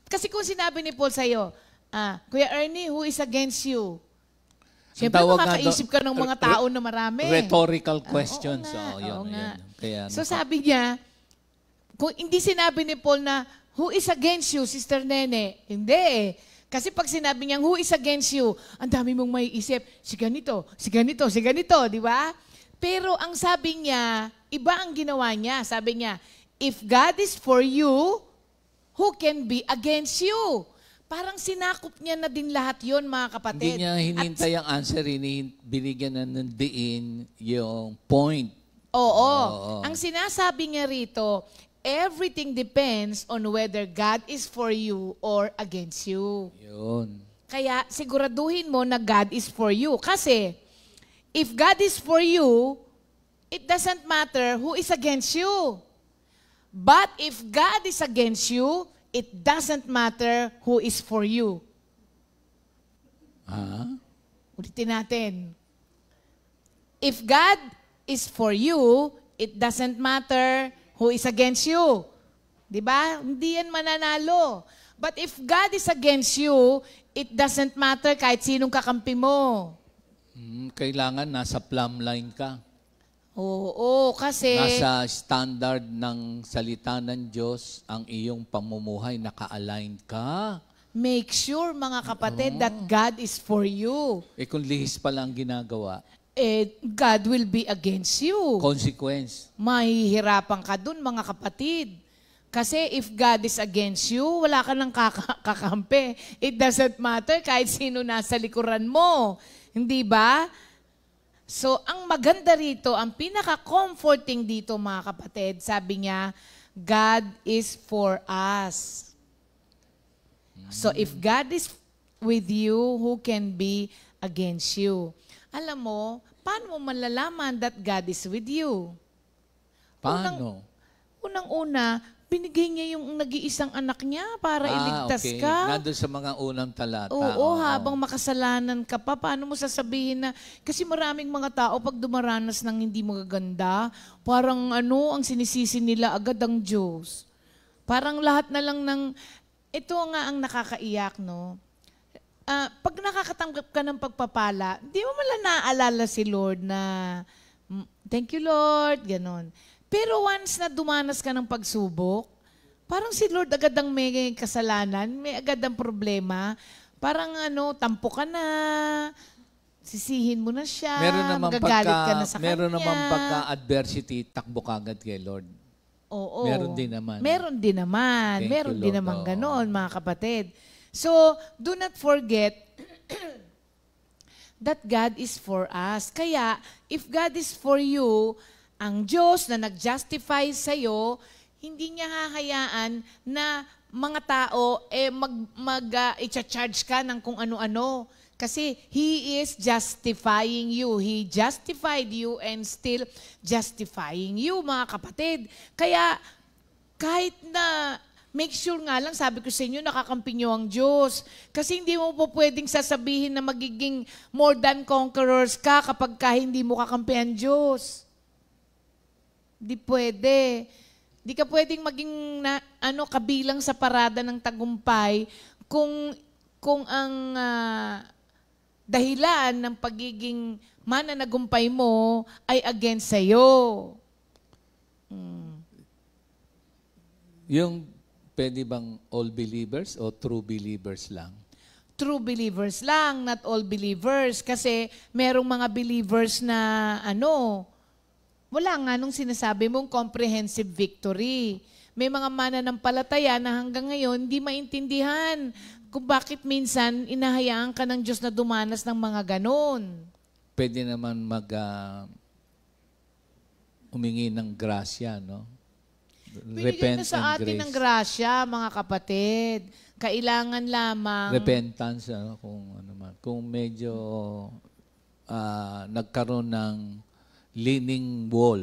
kasi kung sinabi ni Paul sa'yo, Kuya Ernie, who is against you? Siyempre, makakaisip ka ng mga tao na marami. Rhetorical questions. Oo nga. Kaya, so sabi niya, kung hindi sinabi ni Paul na, who is against you, Sister Nene? Hindi eh. Kasi pag sinabi niyang, who is against you, ang dami mong may isip, si ganito, di ba? Pero ang sabi niya, iba ang ginawa niya. Sabi niya, if God is for you, who can be against you? Parang sinakop niya na din lahat yon, mga kapatid. Hindi niya hinintay ang answer, binigyan na ng diin yung point. Oo. Ang sinasabi niya rito, everything depends on whether God is for you or against you. Yun. Kaya siguraduhin mo na God is for you. Kasi, if God is for you, it doesn't matter who is against you. But if God is against you, it doesn't matter who is for you. Ulitin natin. If God is for you, it doesn't matter who is against you. Diba? Hindi yan mananalo. But if God is against you, it doesn't matter kahit sinong kakampi mo. Kailangan nasa plumb line ka. Oo, kasi... Nasa standard ng salita ng Diyos, ang iyong pamumuhay, naka-align ka. Make sure, mga kapatid, that God is for you. Kung lihis pa lang ginagawa. God will be against you. Consequence. Mahihirapan ka dun, mga kapatid. Kasi if God is against you, wala ka nang kakampi. It doesn't matter kahit sino nasa likuran mo. Hindi ba? So, ang maganda rito, ang pinaka-comforting dito, mga kapatid, sabi niya, God is for us. So, if God is with you, who can be against you? Alam mo, paano mo malalaman that God is with you? Paano? Unang-una, binigay niya yung nag-iisang anak niya para iligtas okay. ka. Nandun sa mga unang talata. Oo, habang makasalanan ka pa, paano mo sasabihin na, kasi maraming mga tao pag dumaranas ng hindi magaganda, parang ang sinisisi nila agad ang Diyos. Parang lahat na lang ng, ito nga ang nakakaiyak, no? Pag nakakatanggap ka ng pagpapala, di mo mala naaalala si Lord na, thank you Lord, ganon. Pero once na dumanas ka ng pagsubok, parang si Lord agad ang may kasalanan, may agad ang problema. Parang tampo ka na, sisihin mo na siya, magagalit ka na sa meron kanya. naman pagka-adversity, takbo ka agad kay Lord. Oo. Meron din naman. Meron din naman. Thank Meron you, din Lord. naman ganon, mga kapatid. So, do not forget that God is for us. Kaya, if God is for you, ang Diyos na nag-justify sa'yo, hindi niya hahayaan na mga tao i-charge ka ng kung ano-ano. Kasi He is justifying you. He justified you and still justifying you, mga kapatid. Kaya kahit na make sure nga lang, sabi ko sa inyo, nakakampi nyo ang Diyos. Kasi hindi mo po pwedeng sasabihin na magiging more than conquerors ka kapag hindi mo kakampi ang Diyos. Di pwede. Di ka pwedeng maging kabilang sa parada ng tagumpay kung ang dahilan ng pagiging mananagumpay mo ay against sa'yo. Yung pwede bang all believers o true believers lang? True believers lang, not all believers. Kasi merong mga believers na wala nga nung sinasabi mong comprehensive victory. May mga mananampalataya na hanggang ngayon hindi maintindihan kung bakit minsan inahayaan ka ng Diyos na dumanas ng mga ganon. Pwede naman humingi ng grasya, no? Binigyan na sa atin ng grasya, mga kapatid. Kailangan lamang repentance, kung medyo nagkaroon ng leaning wall,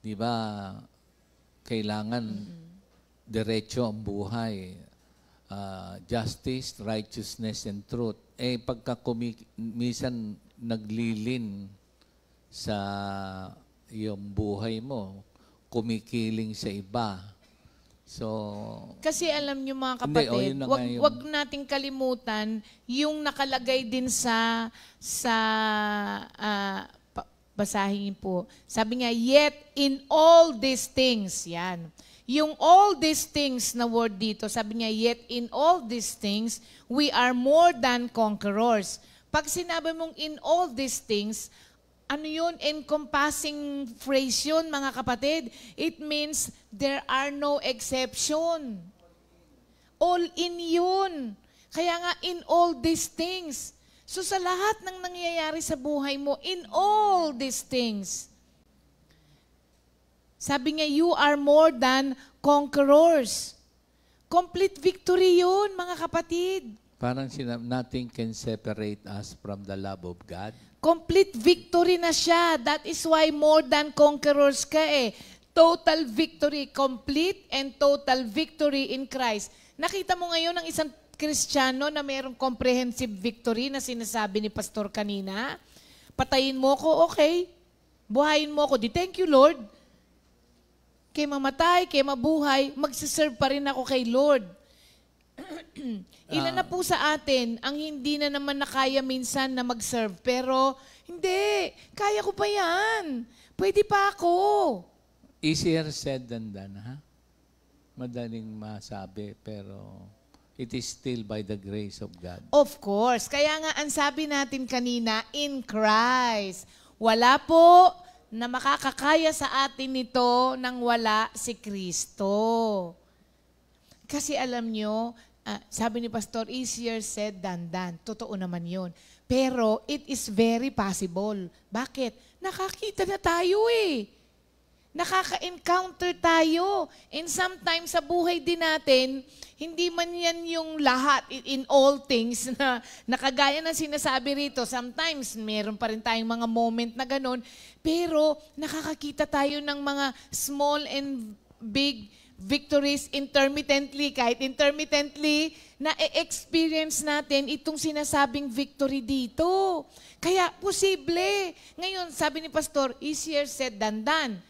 di ba, kailangan diretso ang buhay. justice, righteousness, and truth. Pagka minsan naglilin sa iyong buhay mo, kumikiling sa iba. So, kasi alam niyo mga Hindi, kapatid, yun na nga yung- wag nating kalimutan yung nakalagay din sa basahin po. Sabi nga, yet in all these things, yan. Yung all these things na word dito, sabi niya, yet in all these things, we are more than conquerors. Pag sinabi mong in all these things, ano yun? Encompassing phrase yun, mga kapatid. It means there are no exception. All in yun. Kaya nga, in all these things. So sa lahat ng nangyayari sa buhay mo, in all these things, sabi nga, you are more than conquerors. Complete victory yun, mga kapatid. parang nothing can separate us from the love of God. Complete victory na siya. That is why more than conquerors ka eh. Total victory. Complete and total victory in Christ. Nakita mo ngayon ang isang Kristiyano na mayroong comprehensive victory na sinasabi ni Pastor kanina? Patayin mo ko, okay. Buhayin mo ko, di thank you Lord. Kay mamatay, kay mabuhay, magsiserve pa rin ako kay Lord. Ilan na po sa atin ang hindi na naman nakaya minsan na mag-serve, pero hindi, kaya ko pa yan. Pwede pa ako. Easier said than done, ha? Madaling masabi, pero it is still by the grace of God. Of course. Kaya nga, ang sabi natin kanina, in Christ. Wala po na makakakaya sa atin nito nang wala si Kristo. Kasi alam nyo, sabi ni Pastor, easier said than done. Totoo naman yun. Pero it is very possible. Bakit? Nakakita na tayo eh. Nakaka-encounter tayo. And sometimes sa buhay din natin, hindi man yan yung lahat in all things na nakagaya ng sinasabi rito. Sometimes meron pa rin tayong mga moment na ganun. Pero nakakakita tayo ng mga small and big victories intermittently, kahit intermittently, na-experience natin itong sinasabing victory dito. Kaya, posible. Ngayon, sabi ni Pastor, easier said than done.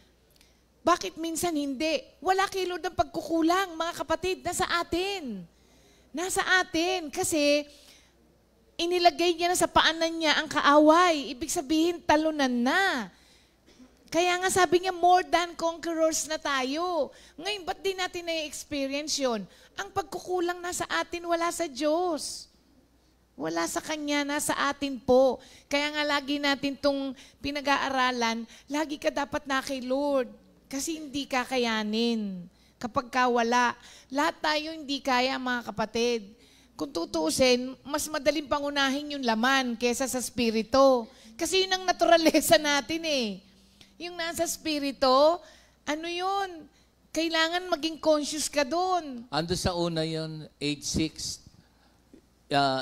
Bakit minsan hindi? Wala kay Lord ang pagkukulang, mga kapatid, nasa atin. Nasa atin. Kasi, inilagay niya na sa paanan niya ang kaaway. Ibig sabihin, talunan na. Kaya nga sabi niya, more than conquerors na tayo. Ngayon, ba't di natin na-experience yun? Ang pagkukulang nasa atin, wala sa Diyos. Wala sa Kanya, nasa atin po. Kaya nga lagi natin itong pinag-aaralan, lagi ka dapat na kay Lord. Kasi hindi kakayanin. Kapag ka wala, lahat tayo hindi kaya, mga kapatid. Kung tutuusin, mas madaling pangunahin yung laman kesa sa spirito. Kasi yun ang naturalesa natin eh. Yung nasa spirito, ano yun? Kailangan maging conscious ka doon. Ando sa una yun, 8:6,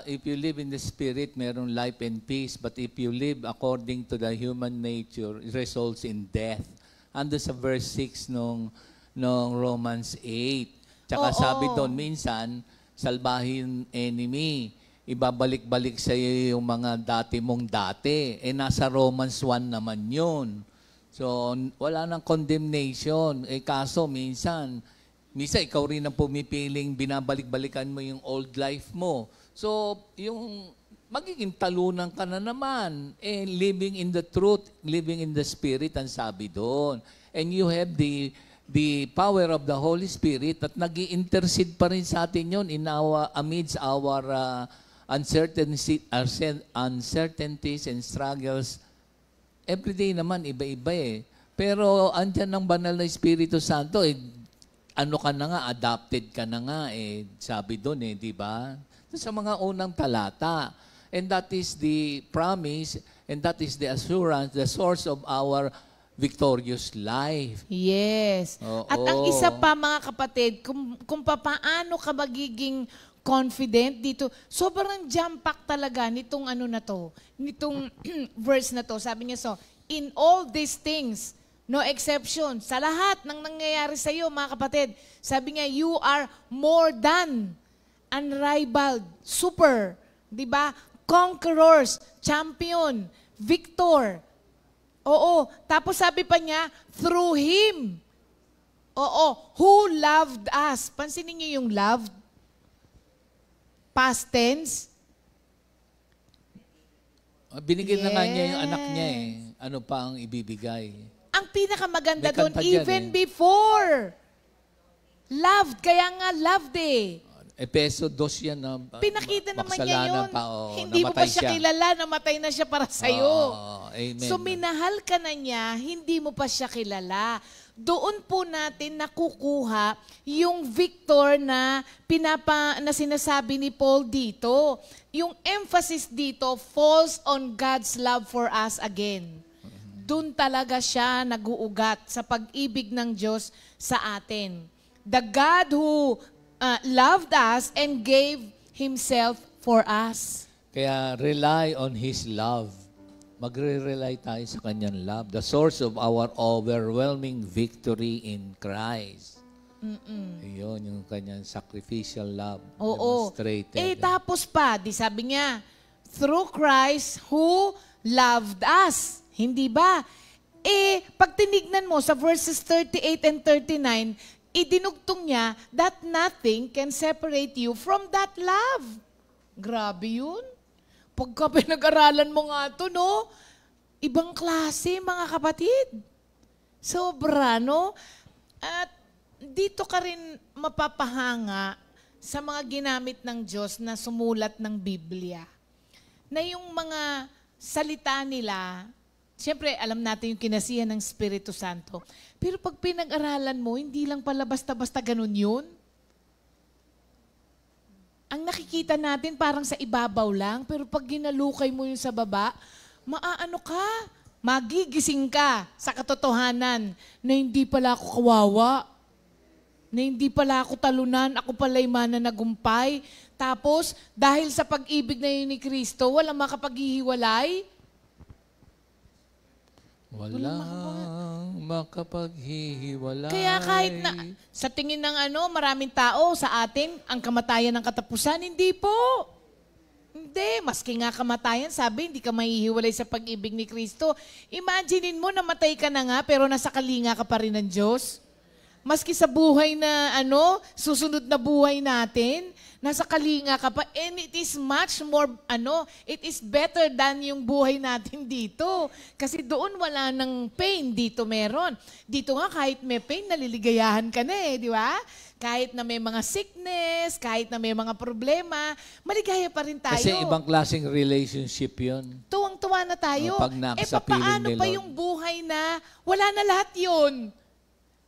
if you live in the Spirit, meron life and peace. But if you live according to the human nature, it results in death. Ando sa verse 6 nung Romans 8. Tsaka sabi doon, minsan, salbahin enemy. Ibabalik-balik sa iyo yung mga dati mong dati. Nasa Romans 1 naman yun. So, wala nang condemnation. Kaso, minsan ikaw rin ang pumipiling, binabalik-balikan mo yung old life mo. So, yung magiging talunan ka na naman. Living in the truth, living in the Spirit, ang sabi doon. And you have the power of the Holy Spirit at nag-i-intercede pa rin sa atin yun amidst our uncertainties and struggles. Everyday naman, iba-iba eh. Pero andyan ng banal na Espiritu Santo, ano ka na nga, adopted ka na nga eh. Sabi doon eh, di ba? Sa mga unang talata. And that is the promise, and that is the assurance, the source of our victorious life. Yes. Oo. At ang isa pa, mga kapatid, kung paano ka magiging confident dito, sobrang jam-pack talaga nitong ano na to, nitong verse na to. Sabi niya, so, in all these things, no exception, sa lahat ng nangyayari sa iyo, mga kapatid, sabi niya, you are more than. unrivaled, super, 'di ba? Conquerors, champion, victor. Oo, tapos sabi pa niya, through Him. Oo, who loved us. Pansinin niyo yung loved. Past tense. Binigyan na nga niya yung anak niya Yes. Ano pa ang ibibigay? Ang pinakamaganda May doon, kanta dyan even eh. before. Loved, kaya nga loved eh. Epeso 2 yan na Pinakita naman niya makasalanan yun. pa, oo, Hindi mo pa namatay siya kilala, namatay na siya para sa'yo. Oo, amen. So minahal ka na niya, hindi mo pa siya kilala. Doon po natin nakukuha yung victor na na sinasabi ni Paul dito. Yung emphasis dito falls on God's love for us again. Doon talaga siya nag-uugat sa pag-ibig ng Diyos sa atin. The God who loved us and gave Himself for us. Kaya rely on His love. Magre-rely tayo sa Kanyang love. The source of our overwhelming victory in Christ. Yun, yung Kanyang sacrificial love. Oo. Demonstrated. Tapos pa, di sabi niya, through Christ who loved us. Hindi ba? Pag tinignan mo sa verses 38 and 39, idinugtong niya that nothing can separate you from that love. Grabe yun. Pagka pinag-aralan mo nga ito, no? Ibang klase, mga kapatid. Sobra, no? At dito ka rin mapapahanga sa mga ginamit ng Diyos na sumulat ng Biblia. Na yung mga salita nila, siyempre, alam natin yung kinasihan ng Espiritu Santo. Pero pag pinag-aralan mo, hindi lang pala basta-basta ganun yun. Ang nakikita natin parang sa ibabaw lang, pero pag ginalukay mo yung sa baba, maaano ka, magigising ka sa katotohanan na hindi pala ako kawawa, na hindi pala ako talunan, ako pala'y mananagumpay. Tapos, dahil sa pag-ibig na yun ni Kristo, walang makapaghihiwalay. Walang makapaghihiwalay. Kaya kahit na, sa tingin ng maraming tao sa atin, ang kamatayan ng katapusan, hindi po. Hindi, maski nga kamatayan, sabi, hindi ka mahihiwalay sa pag-ibig ni Kristo. Imaginein mo, namatay ka na nga, pero nasa kalinga ka pa rin ng Diyos. Maski sa buhay na, susunod na buhay natin, nasa kalinga ka pa, and it is much more, it is better than yung buhay natin dito. Kasi doon wala ng pain, dito meron. Dito nga kahit may pain, naliligayahan ka na di ba? Kahit na may mga sickness, kahit na may mga problema, maligaya pa rin tayo. Kasi ibang klaseng relationship yun. Tuwang-tuwa na tayo. Pag sa piling paano ni pa Lord. yung buhay na wala na lahat yun?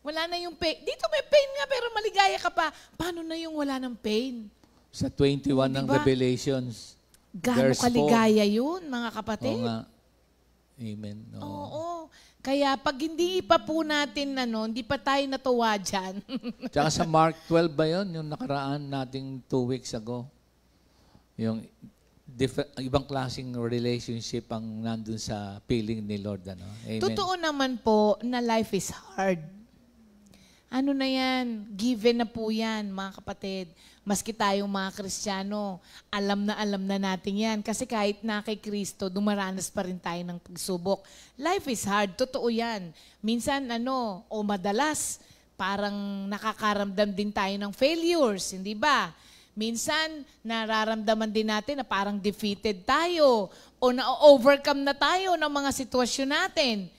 Wala na yung pain. Dito may pain nga, pero maligaya ka pa. Paano na yung wala ng pain? Sa 21 ng Diba? Revelations. Gaano verse 4. kaligaya yun, mga kapatid? Oo nga. Amen. Oo. Oo. Kaya pag hindi pa po natin, hindi pa tayo natuwa dyan. Tsaka sa Mark 12 ba yun? Yung nakaraan nating 2 weeks ago. Yung ibang klaseng relationship ang nandun sa piling ni Lord. Amen. Totoo naman po na life is hard. Ano na yan? Given na po yan, mga kapatid. Maski tayong mga Kristiyano, alam na natin yan. Kasi kahit na kay Kristo, dumaranas pa rin tayo ng pagsubok. Life is hard, totoo yan. Minsan, o madalas, parang nakakaramdam din tayo ng failures, hindi ba? Minsan, nararamdaman din natin na parang defeated tayo o na-overcome na tayo ng mga sitwasyon natin.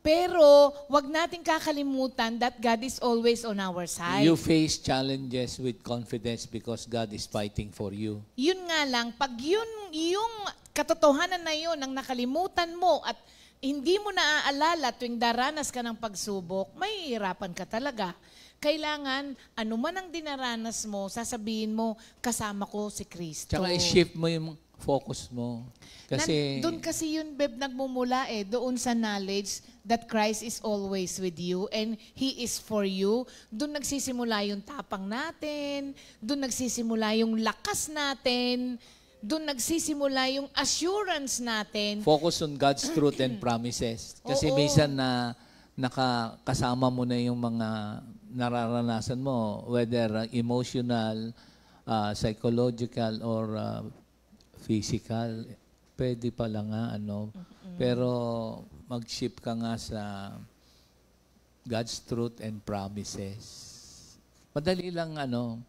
Pero, wag natin kakalimutan that God is always on our side. You face challenges with confidence because God is fighting for you. Yun nga lang, pag yung katotohanan na yun, ang nakalimutan mo at hindi mo naaalala tuwing daranas ka ng pagsubok, mahihirapan ka talaga. Kailangan, ano man ang dinaranas mo, sasabihin mo, kasama ko si Kristo. Tsaka i-shift mo yung focus mo. Kasi, Doon kasi yun, Beb, nagmumula doon sa knowledge that Christ is always with you and He is for you. Doon nagsisimula yung tapang natin, doon nagsisimula yung lakas natin, doon nagsisimula yung assurance natin. focus on God's truth and promises. Kasi Oo. minsan na nakakasama mo na yung mga nararanasan mo, whether emotional, psychological or physical. Pwede pala nga, ano. Pero mag-shift ka nga sa God's truth and promises. Madali lang, ano,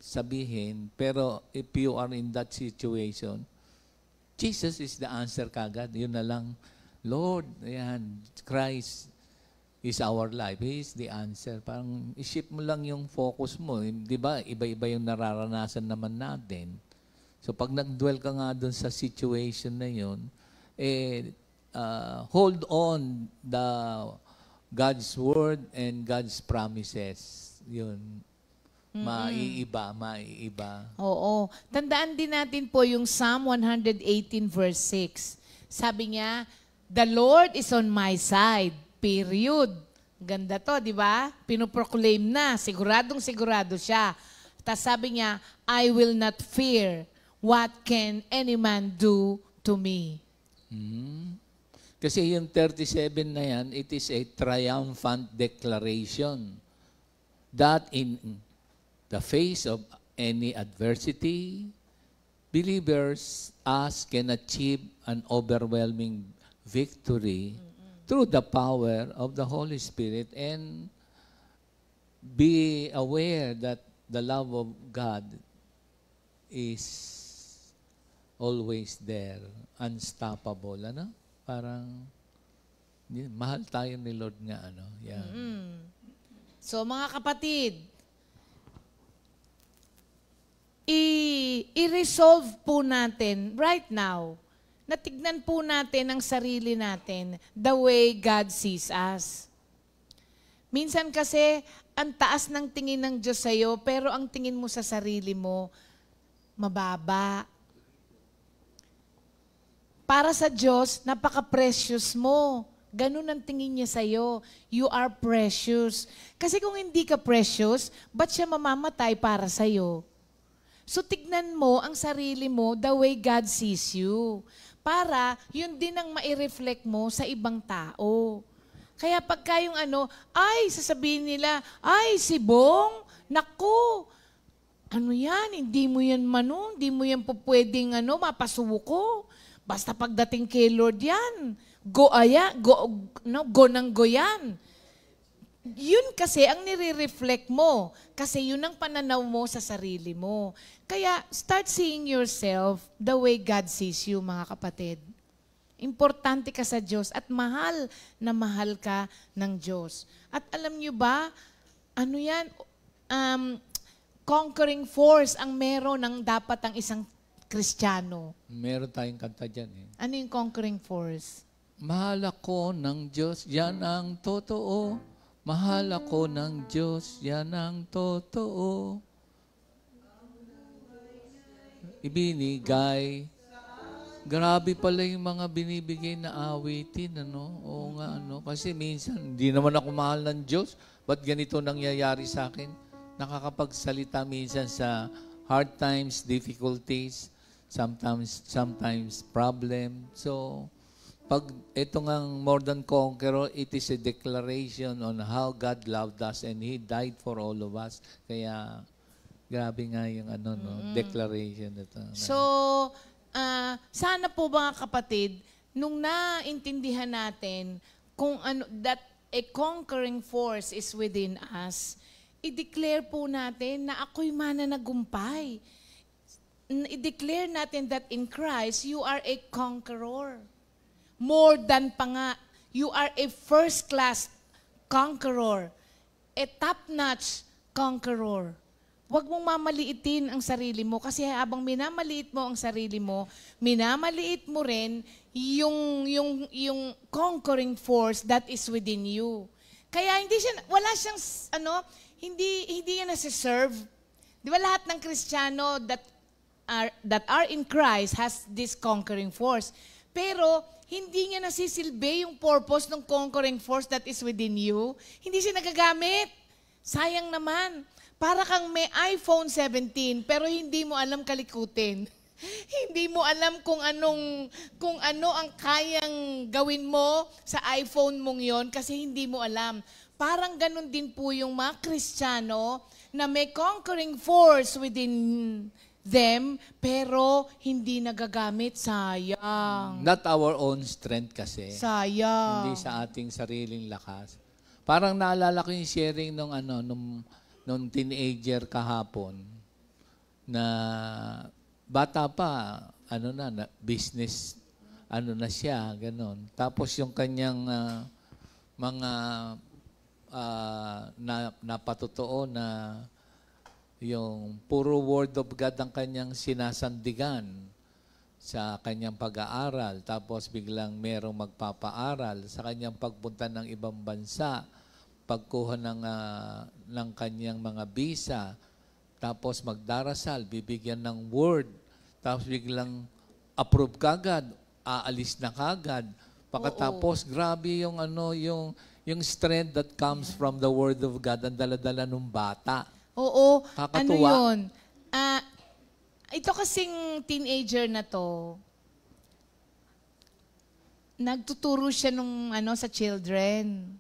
sabihin, pero if you are in that situation, Jesus is the answer kagad. Yun na lang, Lord, ayan, Christ is our life. He is the answer. Parang isip mo lang yung focus mo. Di ba? Iba-iba yung nararanasan naman natin. So pag nag-dwell ka nga dun sa situation na yun, hold on the God's word and God's promises. Yun. Maiiba. Oo. Tandaan din natin po yung Psalm 118 verse 6. Sabi niya, the Lord is on my side. Period. Ganda to, di ba? Pinoproclaim na. Siguradong-sigurado siya. Tapos sabi niya, I will not fear. What can any man do to me? Kasi yung 37 na yan, it is a triumphant declaration that in the face of any adversity, believers us can achieve an overwhelming victory through the power of the Holy Spirit, and be aware that the love of God is always there, unstoppable. Ano? Parang mahal tayo ni Lord nga. Ano? Yan. So mga kapatid, i-resolve po natin right now, natignan po natin ang sarili natin the way God sees us. Minsan kasi, ang taas ng tingin ng Diyos sa'yo, pero ang tingin mo sa sarili mo, mababa. Para sa Diyos, napaka-precious mo. Ganun ang tingin niya sa'yo. You are precious. Kasi kung hindi ka precious, ba't siya mamamatay para sa'yo? So tignan mo ang sarili mo the way God sees you. Para yun din ang mai-reflect mo sa ibang tao. Kaya pagka yung sasabihin nila, ay, si Bong, naku, ano yan, hindi mo yan hindi mo yan po pwedeng mapasuko. Basta pagdating kay Lord yan, go ng go yan. Yun kasi ang nire-reflect mo. Kasi yun ang pananaw mo sa sarili mo. Kaya start seeing yourself the way God sees you, mga kapatid. Importante ka sa Diyos at mahal na mahal ka ng Diyos. At alam nyo ba, conquering force ang meron ng dapat ang isang Kristiyano. Meron tayong kanta dyan eh. Ano yung conquering force? Mahal ako ng Diyos, yan ang totoo. Mahal ako ng Diyos, yan ang totoo. Ibinigay. Grabe pala yung mga binibigay na awitin, Oo nga, Kasi minsan, hindi naman ako mahal ng Diyos. Ba't ganito nangyayari sa akin? Nakakapagsalita minsan sa hard times, difficulties, sometimes problem. So, pag ito ngang more than conqueror, it is a declaration on how God loved us and He died for all of us. Kaya, grabe nga yung declaration ito. So, sana po mga kapatid, nung naintindihan natin kung that a conquering force is within us, i-declare po natin na ako'y mananagumpay. I-declare natin that in Christ, you are a conqueror. More than pa nga, you are a first-class conqueror. A top-notch conqueror. Huwag mong mamaliitin ang sarili mo kasi habang minamaliit mo ang sarili mo, minamaliit mo rin yung conquering force that is within you. Kaya hindi yan nasi-serve. Di ba lahat ng Kristiyano that are in Christ has this conquering force. Pero hindi niya nasisilbi yung purpose ng conquering force that is within you. Hindi siya nagagamit. Sayang naman. Para kang may iPhone 17 pero hindi mo alam kalikutin. Hindi mo alam kung ano ang kayang gawin mo sa iPhone mong yon kasi hindi mo alam. parang ganun din po yung mga Kristiyano na may conquering force within them, pero hindi nagagamit. Sayang. Not our own strength kasi. Sayang. Hindi sa ating sariling lakas. Parang naalala ko yung sharing nung teenager kahapon na bata pa, business, na siya, ganon. Tapos yung kanyang mga napatotoo na yung puro word of God ang kanyang sinasandigan sa kanyang pag-aaral. Tapos biglang merong magpapaaral sa kanyang pagpunta ng ibang bansa, pagkuha ng kanyang mga visa, tapos magdarasal, bibigyan ng word, tapos biglang approve kagad, aalis na kagad. Pagkatapos, grabe yung strength that comes from the Word of God, ang dala-dala ng bata. Oo. Kakatuwa. Ano yun? Ito kasing teenager na to, nagtuturo siya sa children.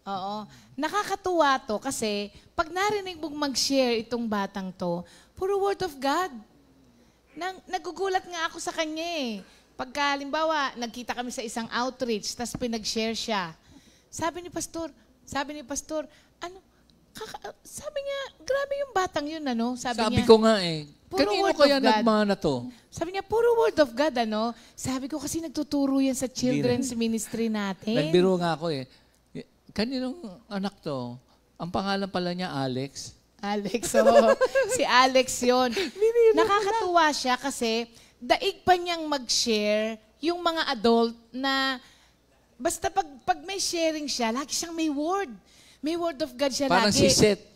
Oo. Nakakatuwa to kasi pag narinig mong mag-share itong batang to, puro Word of God. Nagugulat nga ako sa kanya eh. Pagka, halimbawa, nagkita kami sa isang outreach, tapos pinag-share siya. Sabi ni Pastor, sabi niya, grabe yung batang yun, Sabi niya, ko nga eh, puro kanino Word kaya of God. nagmana to? Sabi niya, puro Word of God, Sabi ko kasi nagtuturo yan sa children's ministry natin. Nagbiro nga ako eh. Kaninong anak to? Ang pangalan pala niya, Alex. Alex, oh. Si Alex yun. Nakakatuwa siya kasi daig pa niyang mag-share yung mga adult na basta pag may sharing siya, lagi siyang may word. May word of God siya lagi.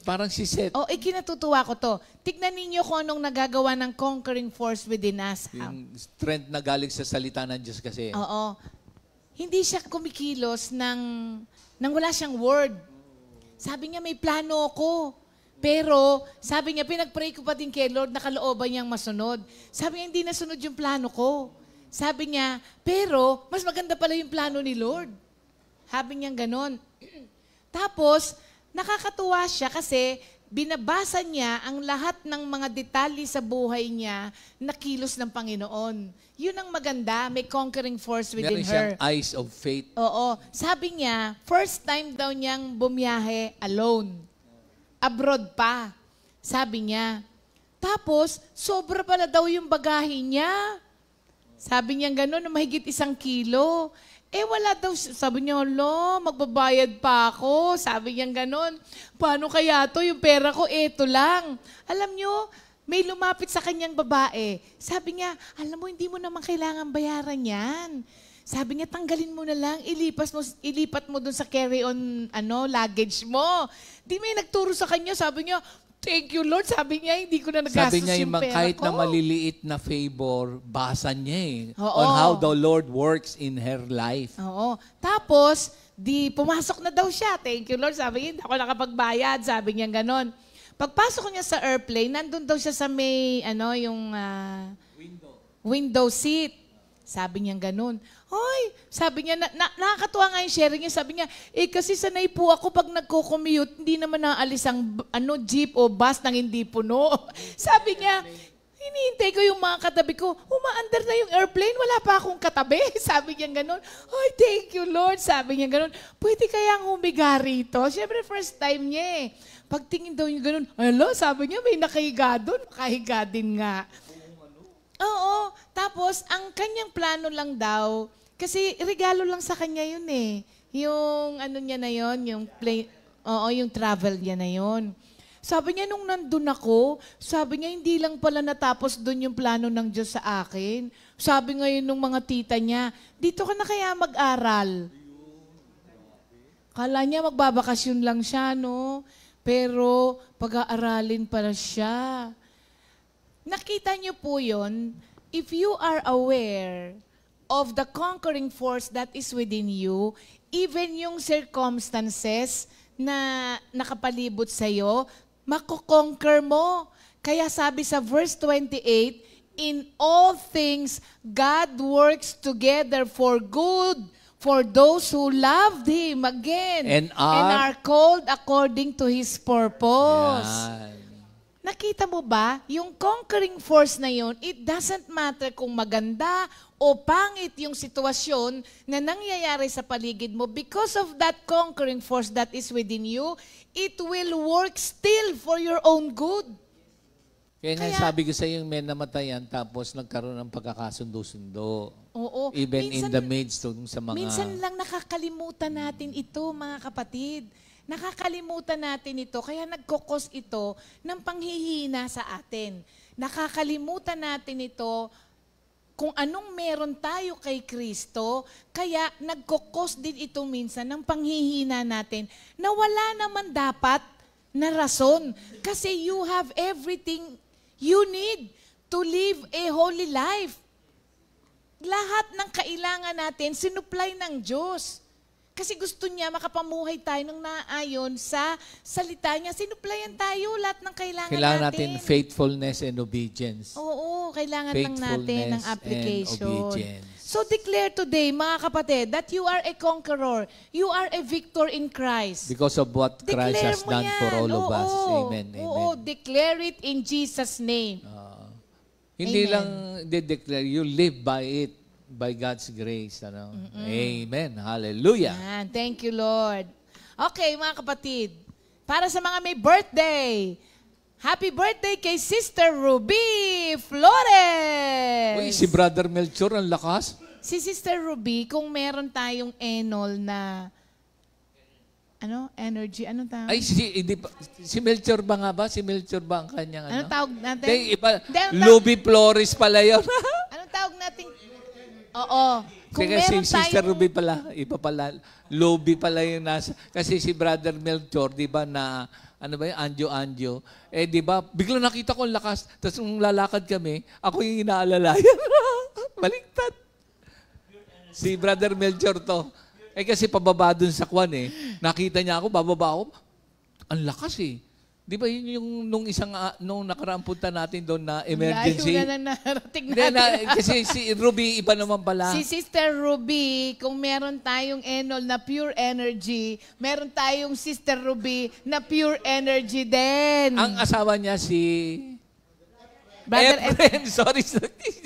Parang si Seth. Oh, kinatutuwa ko to. Tignan ninyo kung anong nagagawa ng conquering force within us. Yung strength na galing sa salita ng Diyos kasi. Oo. Hindi siya kumikilos nang wala siyang word. Sabi niya, may plano ako. Pero, sabi niya, pinag-pray ko pa din kay Lord, nakalooban niyang masunod. Sabi niya, hindi nasunod yung plano ko. Sabi niya, pero, mas maganda pala yung plano ni Lord. Sabi niya ganon. Tapos, nakakatuwa siya kasi binabasa niya ang lahat ng mga detalye sa buhay niya na kilos ng Panginoon. Yun ang maganda, may conquering force within Meron siyang her. eyes of faith. Oo. Sabi niya, first time daw niyang bumiyahe alone. Abroad pa. Sabi niya. Tapos, sobra pala daw yung bagahe niya. Sabi niya gano'n, na mahigit 1 kilo. Wala daw, sabi niya, magbabayad pa ako. Sabi niya gano'n. Paano kaya to? Yung pera ko, eto lang. Alam niyo, may lumapit sa kanyang babae. Sabi niya, alam mo, hindi mo naman kailangan bayaran yan. Sabi niya, tanggalin mo na lang, ilipat mo dun sa carry-on luggage mo. Di may nagturo sa kanya, sabi niya, thank you Lord. Sabi niya, hindi ko na nagastos Sabi niya, yung pera kahit ko. na maliliit na favor, basa niya Oo. on how the Lord works in her life. Oo. Tapos, pumasok na daw siya. Thank you Lord. Sabi niya, hindi ako nakapagbayad. Sabi niya ganon. Pagpasok niya sa airplane, nandun daw siya sa may, yung window seat. Sabi niya ganun. Hoy, sabi niya, nakakatuwa nga yung sharing niya. Sabi niya, kasi sanay po ako pag nagko-commute, hindi naman naalis ang jeep o bus nang hindi puno. Sabi niya, hinihintay ko yung mga katabi ko, umaandar na yung airplane, wala pa akong katabi. Sabi niya ganun. Hoy, thank you Lord. Sabi niya ganun. Pwede kayang humiga rito? Siyempre, first time niya eh. Pagtingin daw yung ganun, sabi niya, may nakahiga doon. Makahiga din nga. Oo. Tapos, ang kanyang plano lang daw, kasi regalo lang sa kanya yun eh. Yung niya na yun, yung yung travel niya na yun. Sabi niya, nung nandun ako, sabi niya, hindi lang pala natapos doon yung plano ng Diyos sa akin. Sabi ngayon nung mga tita niya, dito ka na kaya mag-aral? Kala niya magbabakasyon lang siya, no? Pero pag-aaralin pala siya. Nakita niyo po yun, if you are aware of the conquering force that is within you, even yung circumstances na nakapalibot sa'yo, mako-conquer mo. Kaya sabi sa verse 28, in all things, God works together for good For those who loved Him, again, And are called according to His purpose. Yan. Nakita mo ba, yung conquering force na yun, it doesn't matter kung maganda o pangit yung sitwasyon na nangyayari sa paligid mo. Because of that conquering force that is within you, it will work still for your own good. Kaya nga Kaya- sabi ko sa iyo, may namatayan tapos nagkaroon ng pagkakasundo-sundo. Oo. Even in the midst of sa mga... Minsan lang nakakalimutan natin ito, mga kapatid. Nakakalimutan natin ito, kaya nagkokos ito ng panghihina sa atin. Nakakalimutan natin ito kung anong meron tayo kay Kristo, kaya nagkokos din ito minsan ng panghihina natin na wala naman dapat na rason. Kasi you have everything you need to live a holy life. Lahat ng kailangan natin, sinupply ng Diyos. Kasi gusto niya makapamuhay tayo ng naayon sa salita niya. Sinuplayan tayo lahat ng kailangan natin faithfulness and obedience. Oo, kailangan lang natin ng Faithfulness application. and obedience. So declare today, mga kapatid, that you are a conqueror. You are a victor in Christ. Because of what Christ Declare has mo done yan. for all of us. Oo. Amen. Oo, Amen. declare it in Jesus' name. Hindi Amen. lang de-declare, you live by it, by God's grace. Ano? Amen. Hallelujah. Yan. Thank you, Lord. Okay, mga kapatid. Para sa mga may birthday, happy birthday kay Sister Ruby Flores! Uy, si Brother Melchor, ang lakas. Si Sister Ruby, kung meron tayong enol na energy, anong tawag? Ay, si Melchor ba nga ba? Si Melchor ba ang kanyang Anong tawag natin? Hindi, iba. Hindi, anong Luby Flores pala yun. Anong tawag natin? Oo. Kung Kasi meron si Sister tayong... Ruby pala, iba pala. Luby pala yung nasa. Kasi si Brother Melchor, di ba na, ano ba yun, anjo-anjo. Eh, di ba, biglang nakita ko ang lakas. Tapos nung lalakad kami, ako yung inaalalayan. Baliktad. Si Brother Melchor to. Eh kasi pababa dun sa kwan eh. Nakita niya ako, bababa ako. Ang lakas eh. Di ba yun yung nung nakaraang punta natin doon na emergency? Layo na narating Hindi, natin. kasi si Ruby, iba naman pala. Si Sister Ruby, kung meron tayong enol na pure energy, meron tayong Sister Ruby na pure energy din. Ang asawa niya si... Brother Efren, sorry, si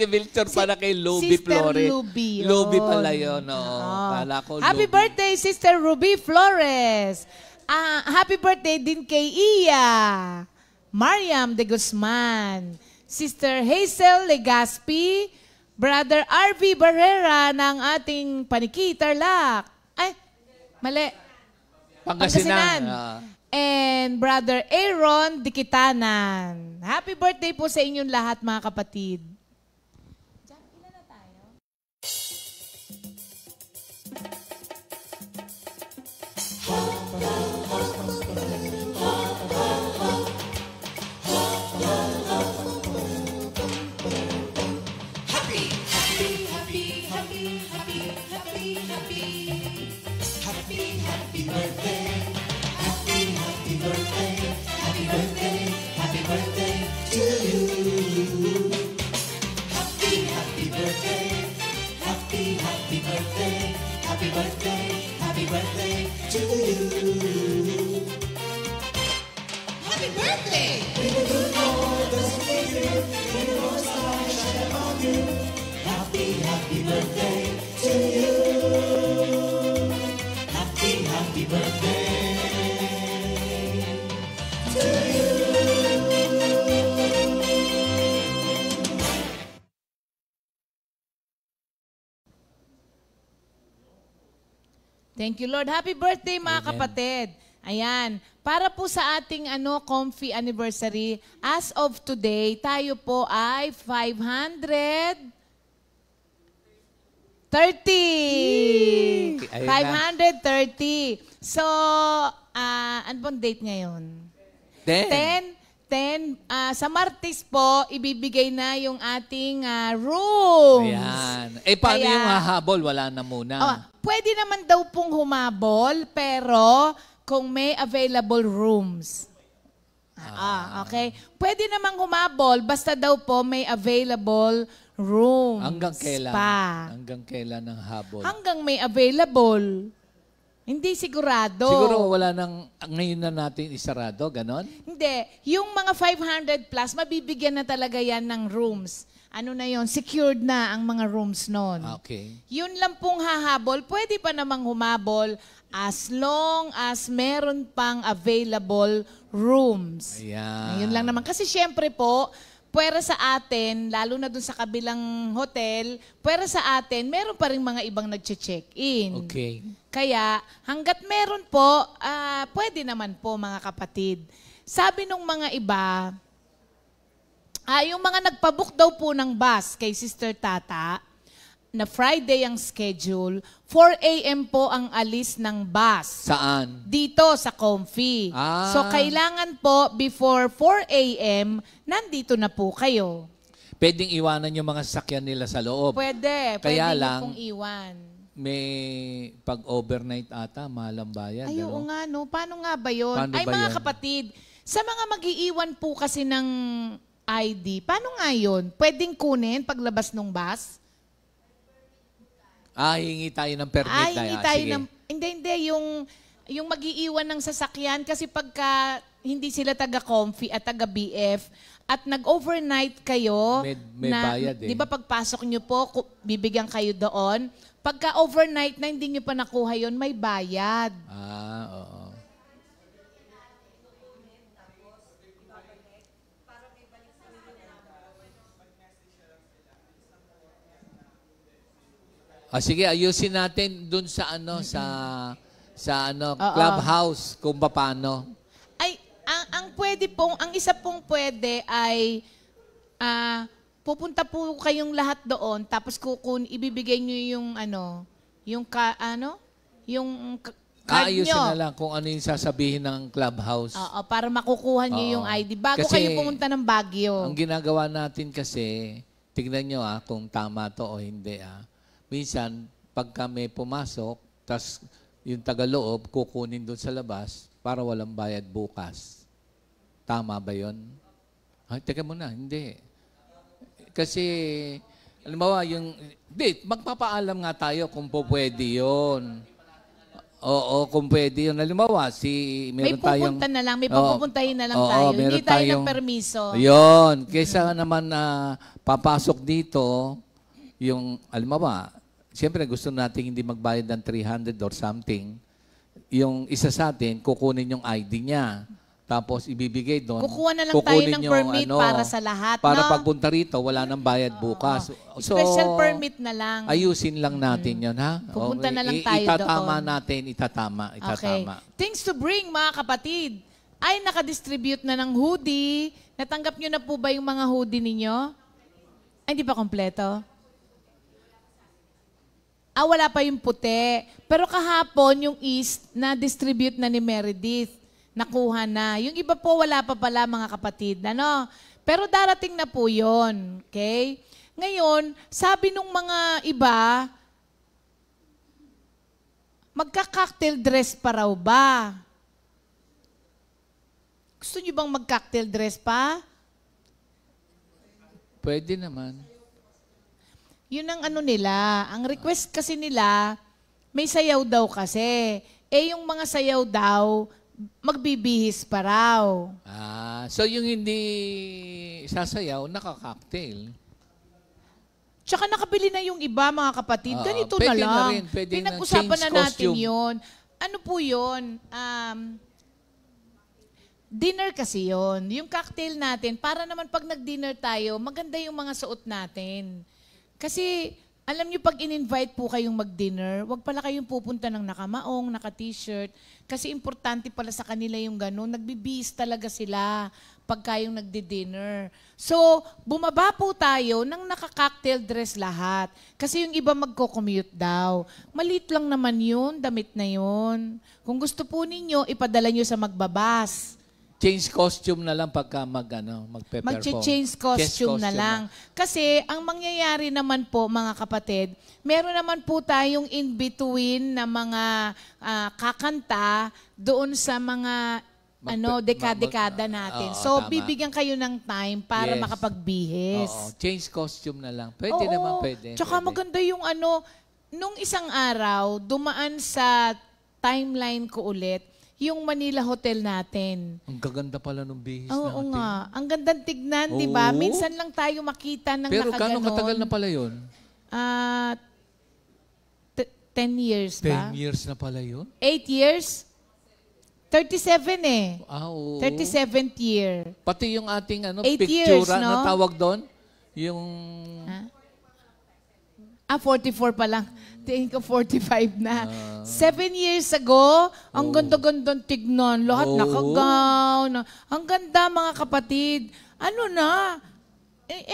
Melchor pala kay Luby Sister Flores. Luby, Luby yun. pala yun, no. Oo. Kala ko Happy Luby. birthday, Sister Ruby Flores. Happy birthday din kay Iya, Mariam de Guzman, Sister Hazel Legaspi, Brother RV Barrera ng ating Paniki, Tarlac. Ay, mali. Pangasinan. And Brother Aaron Dikitanan. Happy birthday po sa inyong lahat, mga kapatid. Thank you, Lord. Happy birthday, mga kapatid. Ayan. Para po sa ating comfy anniversary, as of today, tayo po ay 530. Ayun na. 530. So, ano bang date ngayon? 10. Sa Martes po, ibibigay na yung ating rooms. Ayan. Eh, paano Kaya- yung hahabol? Wala na muna. Pwede naman daw pong humabol, pero kung may available rooms. Okay? Pwede namang humabol, basta daw po may available rooms. Hanggang kailan? Spa. Hanggang kailan ang habol? Hanggang may available. Hindi sigurado. Siguro wala nang, ngayon na natin isarado, ganon? Hindi. Yung mga 500 plus, mabibigyan na talaga yan ng rooms. Ano na yon? Secured na ang mga rooms nun. Okay. Yun lang pong hahabol. Pwede pa namang humabol as long as meron pang available rooms. Ayan. Yun lang naman. Kasi syempre po, pwera sa atin, lalo na dun sa kabilang hotel, pwera sa atin, meron pa rin mga ibang nag-check-in. Okay. Kaya, hanggat meron po, pwede naman po mga kapatid. Sabi nung mga iba, yung mga nagpabook daw po ng bus kay Sister Tata, na Friday ang schedule, 4 a.m. po ang alis ng bus. Saan? Dito sa Comfy. Ah. So, kailangan po before 4 a.m., nandito na po kayo. Pwedeng iwanan yung mga sasakyan nila sa loob. Pwede. Kaya Pwede lang, niyo pong iwan. May pag-overnight ata, mahal ang bayad. Ay, oo ano? nga, no? Paano nga ba yun? Paano Ay, ba mga yun? kapatid, sa mga mag-iiwan po kasi ng ID, paano nga yun? Pwedeng kunin paglabas ng bus? Hingi tayo ng permit. Hingi tayo ng... Hindi. Yung mag-iiwan ng sasakyan kasi pagka hindi sila taga-Comfy at taga-BF at nag-overnight kayo... May bayad eh. Di ba pagpasok nyo po, bibigyan kayo doon? Pagka overnight na hindi nyo pa nakuha yun, may bayad. Oo. Sige, ayusin natin dun sa clubhouse kung paano. Ay, ang pwede pong, ang isa pong pwede ay pupunta po kayong lahat doon tapos ibibigay niyo yung card Ayusin nyo. na lang kung ano yung sasabihin ng clubhouse. Oo, para makukuha niyo yung ID bago Kasi kayo pumunta ng Baguio. Ang ginagawa natin kasi, tignan nyo kung tama to o hindi. Minsan, pagka may pumasok, tas yung tagaloob, kukunin doon sa labas para walang bayad bukas. Tama ba yun? Ay, teka muna, hindi. Kasi, halimbawa, magpapaalam nga tayo kung po pwede yun. Oo, kung pwede yun. Halimbawa, May pupunta na lang, may pupuntahin na lang tayo. Hindi tayo ng permiso. Yun. Kaysa naman na papasok dito, yung, halimbawa, siyempre gusto natin hindi magbayad ng 300 or something. Yung isa sa atin, kukunin yung ID niya. Tapos ibibigay doon. Kukuha na lang tayo ng permit para sa lahat. Para pagpunta rito, wala nang bayad bukas. So, special permit na lang. Ayusin lang natin yun, ha? Pupunta na lang tayo itatama doon. natin, itatama. Okay. Things to bring, mga kapatid. Ay, nakadistribute na ng hoodie. Natanggap nyo na po ba yung mga hoodie ninyo? Ay, hindi pa kompleto? Wala pa yung puti. Pero kahapon, yung East, na-distribute na ni Meredith. Nakuha na. Yung iba po, wala pa pala, mga kapatid. Pero darating na po yun. Okay? Ngayon, sabi nung mga iba, magka-cocktail dress pa raw ba? Gusto nyo bang mag-cocktail dress pa? Pwede naman. Yun ang nila. Ang request kasi nila, may sayaw daw kasi. Yung mga sayaw daw, magbibihis pa raw. So yung hindi sasayaw, naka-cocktail. Tsaka nakabili na yung iba, mga kapatid. Ganito na pwede lang. na rin, pwede na. Pinag-usapan na Change natin costume. yun. Ano po yun? Dinner kasi yun. Yung cocktail natin, para naman pag nag-dinner tayo, maganda yung mga suot natin. Kasi, alam niyo, pag in-invite po kayong mag-dinner, wag pala kayong pupunta ng nakamaong, naka-t-shirt. Kasi importante pala sa kanila yung gano'n. Nagbibihis talaga sila pag kayong nagdi-dinner. So, bumaba po tayo ng naka-cocktail dress lahat. Kasi yung iba magko-commute daw. Maliit lang naman yun, damit na yun. Kung gusto po ninyo, ipadala nyo sa magbabas. Change costume na lang pagka magpe-perform. Mag-change costume na lang. Kasi ang mangyayari naman po, mga kapatid, meron naman po tayong in-between na mga kakanta doon sa mga dekada natin. Oo, So, tama. bibigyan kayo ng time para Yes. makapagbihis. Oo, change costume na lang. Pwede Oo. naman, pwede. Tsaka pwede. maganda yung nung isang araw, dumaan sa timeline ko ulit, yung Manila Hotel natin. Ang gaganda pala nung bihis Oo natin. nga. Ang gandang tignan, di ba? Oo. Minsan lang tayo makita ng Pero nakaganon. gano'ng katagal na pala yun? 10 years ba? 10 years na pala yun? 8 years? 37 eh. Oo. 37th year. Pati yung ating 8 picture, years, no? na tawag doon? Yung... 44 pa lang. Tingin ko 45 na. 7 years ago, ang ganda-gandang tignan. Lahat Oo. naka-gown. Ang ganda, mga kapatid. Ano na?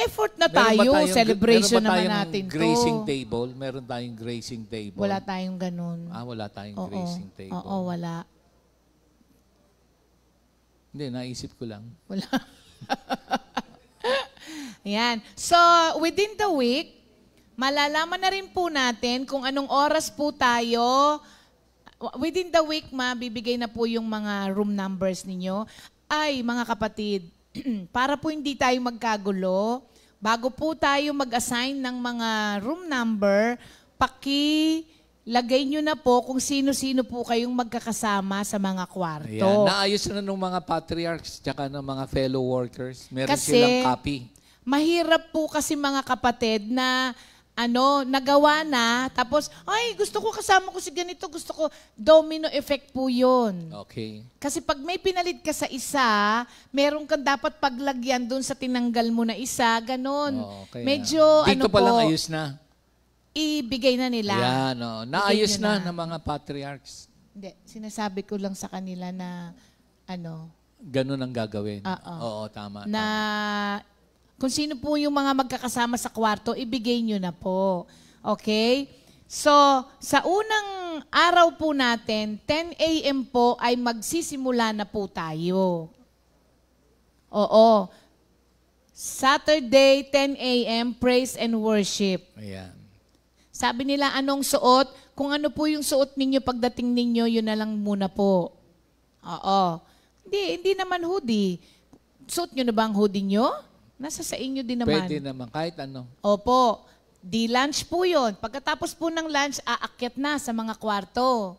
Effort na tayo. Celebration naman natin to. Gracing table? Meron tayong gracing table? Wala tayong ganun. Wala tayong Oo. gracing table. Oo, wala. Hindi, naisip ko lang. Wala. Ayan. So, within the week, malalaman na rin po natin kung anong oras po tayo. Within the week, bibigay na po yung mga room numbers ninyo. Ay, mga kapatid, para po hindi tayo magkagulo, bago po tayo mag-assign ng mga room number, lagay nyo na po kung sino-sino po kayong magkakasama sa mga kwarto. Ayan. Naayos na nung mga patriarchs tsaka ng mga fellow workers. Meron Kasi, silang copy. Mahirap po kasi mga kapatid na nagawa na, tapos, ay, gusto ko kasama ko si ganito, gusto ko, domino effect po yun. Okay. Kasi pag may pinalit ka sa isa, meron kang dapat paglagyan dun sa tinanggal mo na isa, ganun. Okay. Medyo, Dito pa lang ayos na. ibigay na nila. Ayan, naayos Ibigay nyo na ng mga patriarchs. Hindi, sinasabi ko lang sa kanila na, Ganun ang gagawin. Oo. Oo, tama. na kung sino po yung mga magkakasama sa kwarto, ibigay nyo na po. Okay? So, sa unang araw po natin, 10 a.m. po ay magsisimula na po tayo. Oo. Saturday, 10 a.m., praise and worship. Ayan. Sabi nila, anong suot? Kung ano po yung suot ninyo pagdating ninyo, yun na lang muna po. Oo. Hindi naman hoodie. Suot nyo na ba ang hoodie nyo? Nasa sa inyo din naman. Pwede naman, kahit ano. Opo. Di lunch po yun. Pagkatapos po ng lunch, aakyat na sa mga kwarto.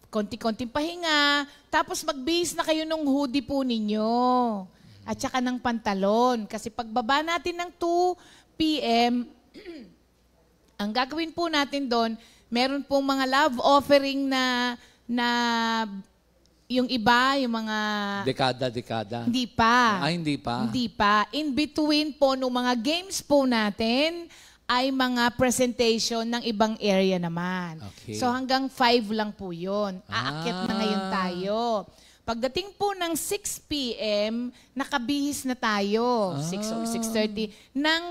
Konti-konting pahinga. Tapos magbihis na kayo ng hoodie po ninyo. At saka ng pantalon. Kasi pagbaba natin ng 2 p.m., ang gagawin po natin doon, meron pong mga love offering na yung iba, yung mga... Dekada. Hindi pa. Hindi pa. Hindi pa. In between po nung mga games po natin ay mga presentation ng ibang area naman. Okay. So hanggang 5 lang po yun. Aakyat na ngayon tayo. Pagdating po ng 6 p.m., nakabihis na tayo. 6 or 6:30 ng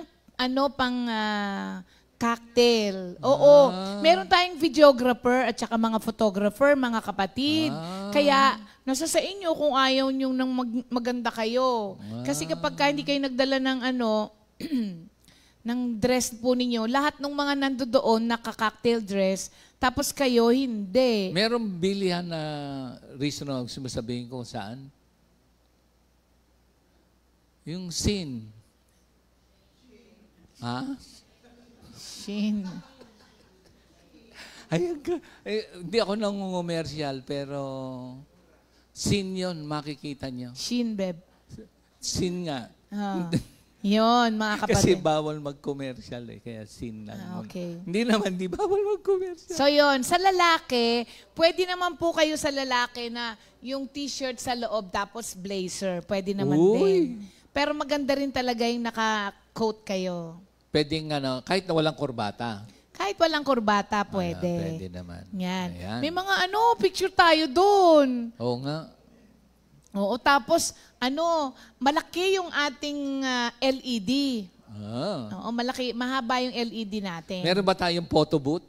cocktail. Oo. Meron tayong videographer at saka mga photographer, mga kapatid. Kaya, nasa sa inyo kung ayaw nyo nang maganda kayo. Kasi kapag hindi kayo nagdala ng ng dress po ninyo, lahat ng mga nandoon naka-cocktail dress, tapos kayo hindi. Merong bilihan na reasonable, sumasabihin ko saan? Yung scene. Ha? Shin. Hindi ako nangungomercial, pero scene yun, makikita nyo. Shin, beb. Scene nga. Yun, mga kapatid. Kasi bawal mag-commercial kaya scene lang. Okay. Hindi naman, di bawal mag-commercial. So yun, sa lalaki, pwede naman po kayo sa lalaki na yung t-shirt sa loob tapos blazer. Pwede naman din. Pero maganda rin talaga yung naka-coat kayo. Pwedeng kahit na walang kurbata. Kahit walang kurbata, pwede. Pwede naman. Yan. Ayan. May mga picture tayo doon. Oo nga. Oo, tapos malaki yung ating LED. Oo, malaki, mahaba yung LED natin. Meron ba tayong photo booth?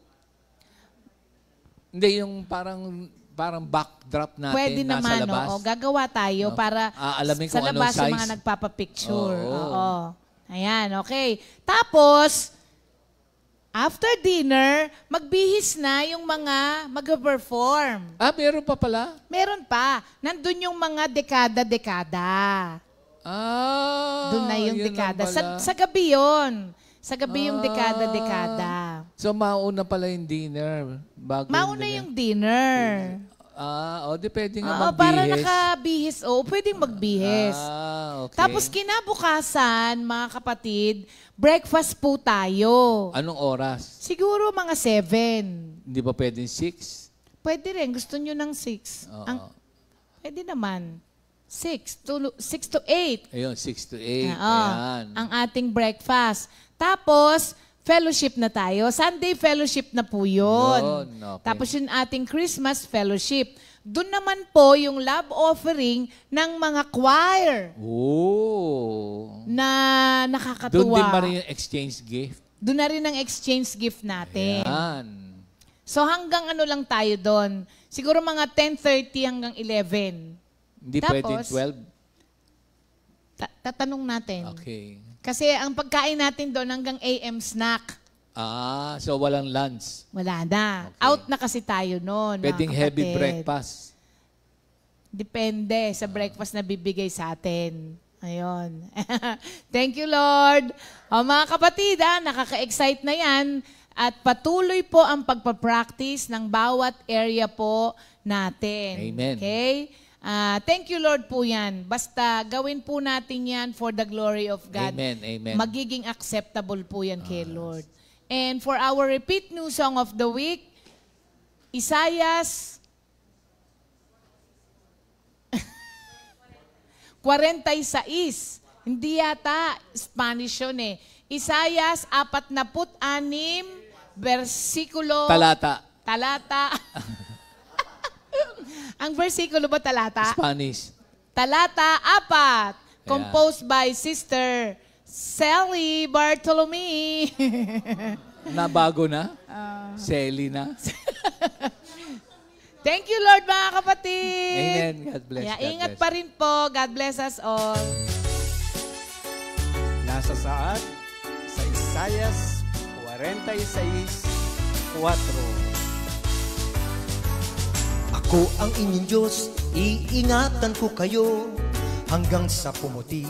Hindi, yung parang backdrop natin pwede nasa naman, labas. oo. Gagawa tayo para alamin sa kung labas anong yung mga size. nagpapapicture. Oo. Oo. Ayan, okay. Tapos, After dinner, magbihis na yung mga mag-perform. Meron pa pala? Meron pa. Nandun yung mga dekada-dekada. Doon na yung yun dekada. lang pala. Sa gabi yun. Sa gabi yung dekada-dekada. So, mauna pala yung dinner. Bago Mauna yung dinner. Di pwede nga Oo, magbihis. para nakabihis. Pwedeng magbihis. Okay. Tapos kinabukasan, mga kapatid, breakfast po tayo. Anong oras? Siguro mga 7. Hindi ba pwedeng 6? Pwede rin. Gusto nyo ng 6. Oo. Pwede naman. 6 to 8. Ayun, 6 to 8. Oo, Ayan. ang ating breakfast. Tapos, fellowship na tayo. Sunday fellowship na po yun. Okay. Tapos yung ating Christmas fellowship. Doon naman po yung love offering ng mga choir na nakakatuwa. Doon din ba rin yung exchange gift? Doon na rin ang exchange gift natin. Ayan. So hanggang ano lang tayo doon? Siguro mga 10:30 hanggang 11. Hindi Tapos, pwedeng 12? Tatanong natin. Okay. Kasi ang pagkain natin doon hanggang AM snack. So walang lunch. Wala na. Okay. Out na kasi tayo noon. Pwedeng heavy breakfast. Depende sa breakfast na bibigay sa atin. Ayun. Thank you, Lord. Mga kapatid, nakaka-excite na yan. At patuloy po ang pagpapractice ng bawat area po natin. Amen. Okay? Thank you, Lord po yan. Basta gawin po natin yan for the glory of God. Amen, amen. Magiging acceptable po yan kay Lord. And for our repeat new song of the week, Isaiah 46. Hindi yata Spanish yun eh. Isaiah 46, versikulo... Talata. Ang versikulo ba talata? Spanish. Talata 4. Composed by Sister Sally Bartolome. Nabago na? Selly na? Thank you, Lord, mga kapatid. Amen. God bless. Kaya God ingat bless. pa rin po. God bless us all. Nasa saan? Sa Isaiah 46:4. Ako ang inyong Diyos, iingatan ko kayo hanggang sa pumuti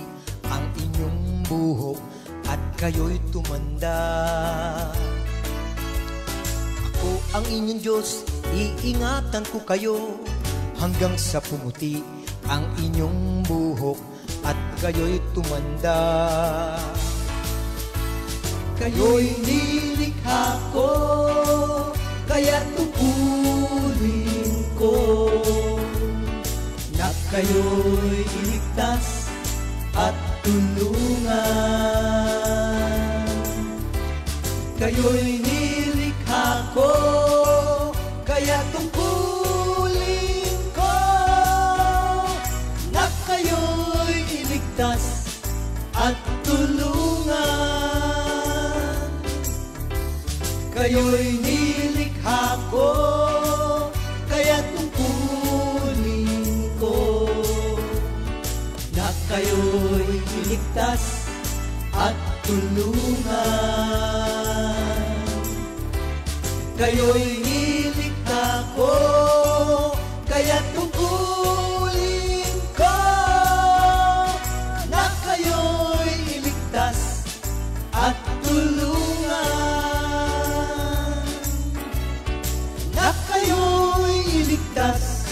ang inyong buhok at kayo'y tumanda. Ako ang inyong Diyos, iingatan ko kayo hanggang sa pumuti ang inyong buhok at kayo'y tumanda. Kayo'y nilikha ko, kaya tupulin ko na kayo'y iligtas at tulungan. Kayo'y nilikha ko, kaya tungkulin ko na kayo'y iligtas at tulungan. Kayo'y nilikha ko, kaya tungkulin ko na kayo'y iligtas at tulungan. Kayo'y nilikha ko, kaya tungkulin ko na kayo'y iligtas at tulungan. Na kayo'y iligtas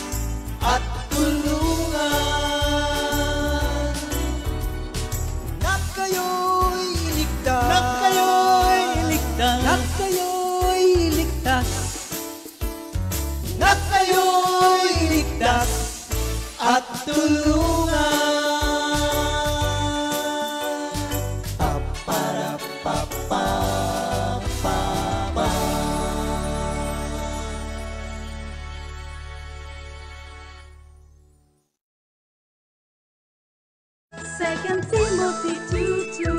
at tulungan. Na kayo'y iligtas. Na kayo'y iligtas. Na kayo'y iligtas. Na kayo'y iligtas at tulungan. Second Timothy 2:2.